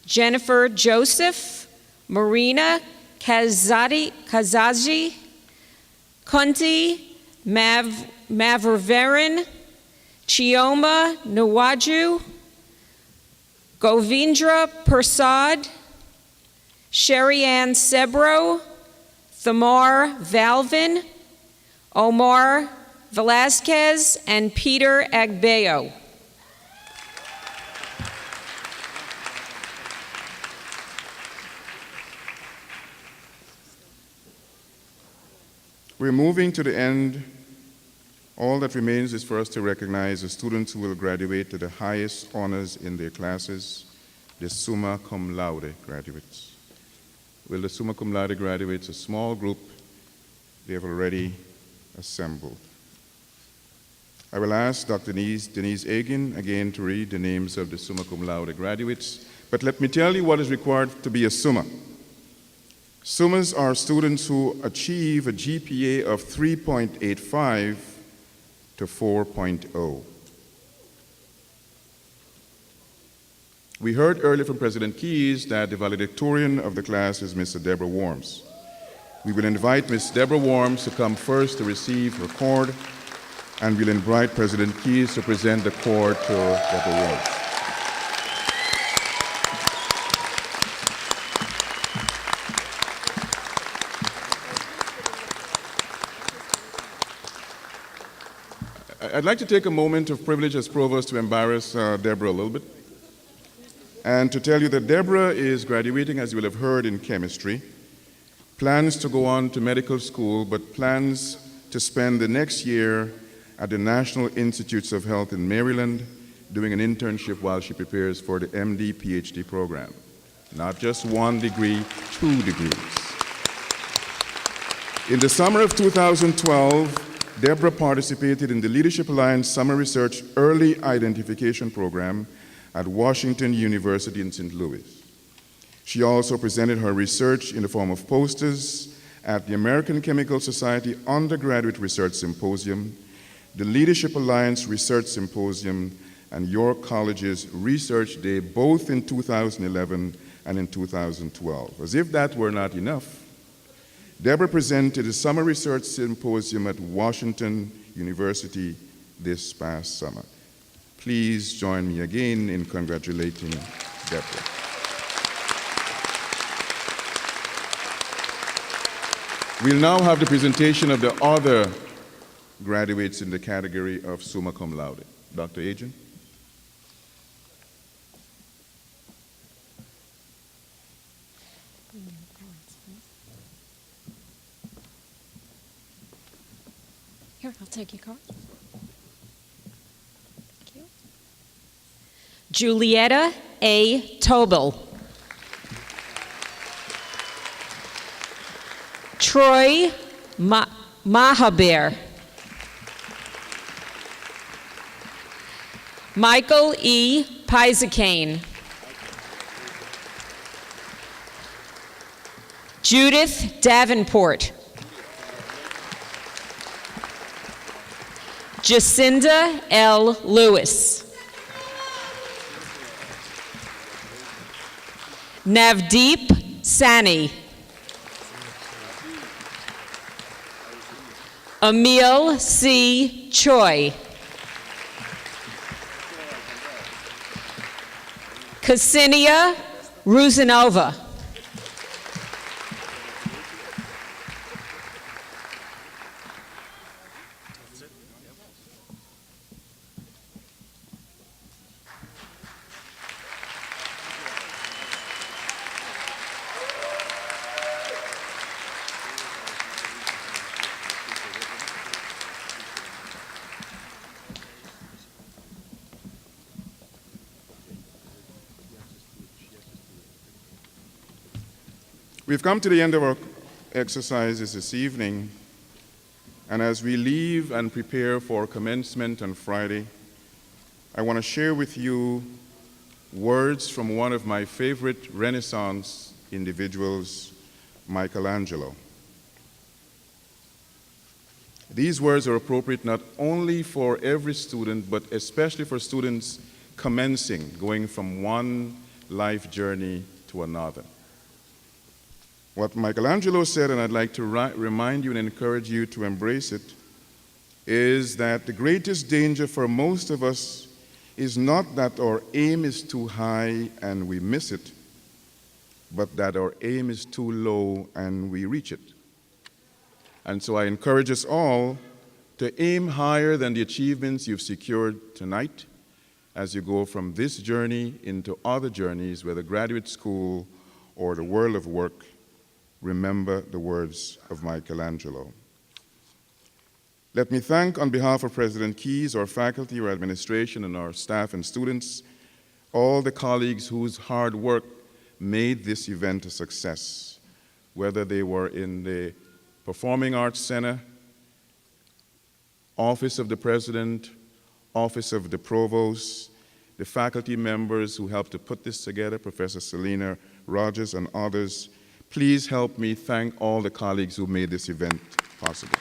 Jennifer Joseph, Marina Kazaji, Kunti Maververin, Chioma Nawaju, Govindra Persad, Sherry Ann Sebro, Thamar Valvin, Omar Velasquez, and Peter Agbeyo. We're moving to the end. All that remains is for us to recognize the students who will graduate to the highest honors in their classes, the summa cum laude graduates. Will the summa cum laude graduates, a small group, they have already assembled. I will ask Dr. Denise Aiken again to read the names of the summa cum laude graduates, but let me tell you what is required to be a summa. Summas are students who achieve a GPA of 3.85 to 4.0. We heard earlier from President Keyes that the valedictorian of the class is Mr. Deborah Worms. We will invite Ms. Deborah Worms to come first to receive her cord, and we'll invite President Keyes to present the cord to Deborah Worms. I'd like to take a moment of privilege as provost to embarrass Deborah a little bit, and to tell you that Deborah is graduating, as you will have heard, in chemistry, plans to go on to medical school, but plans to spend the next year at the National Institutes of Health in Maryland doing an internship while she prepares for the MD PhD program. Not just 1 degree, 2 degrees. In the summer of 2012, Deborah participated in the Leadership Alliance Summer Research Early Identification Program at Washington University in St. Louis. She also presented her research in the form of posters at the American Chemical Society Undergraduate Research Symposium, the Leadership Alliance Research Symposium, and York College's Research Day, both in 2011 and in 2012. As if that were not enough, Deborah presented a summer research symposium at Washington University this past summer. Please join me again in congratulating Deborah. We'll now have the presentation of the other graduates in the category of summa cum laude. Dr. Adrian? Here, I'll take your card. Thank you. Julietta A. Tobel. Troy Mahabir. Michael E. Pisacane. Judith Davenport. Jacinda L. Lewis. Navdeep Sani. Emil C. Choi. Ksenia Ruzanova. We've come to the end of our exercises this evening, and as we leave and prepare for commencement on Friday, I want to share with you words from one of my favorite Renaissance individuals, Michelangelo. These words are appropriate not only for every student, but especially for students commencing, going from one life journey to another. What Michelangelo said, and I'd like to remind you and encourage you to embrace it, is that the greatest danger for most of us is not that our aim is too high and we miss it, but that our aim is too low and we reach it. And so I encourage us all to aim higher than the achievements you've secured tonight as you go from this journey into other journeys, whether graduate school or the world of work. Remember the words of Michelangelo. Let me thank, on behalf of President Keyes, our faculty, our administration, and our staff and students, all the colleagues whose hard work made this event a success, whether they were in the Performing Arts Center, Office of the President, Office of the Provost, the faculty members who helped to put this together, Professor Selena Rogers and others. Please help me thank all the colleagues who made this event possible.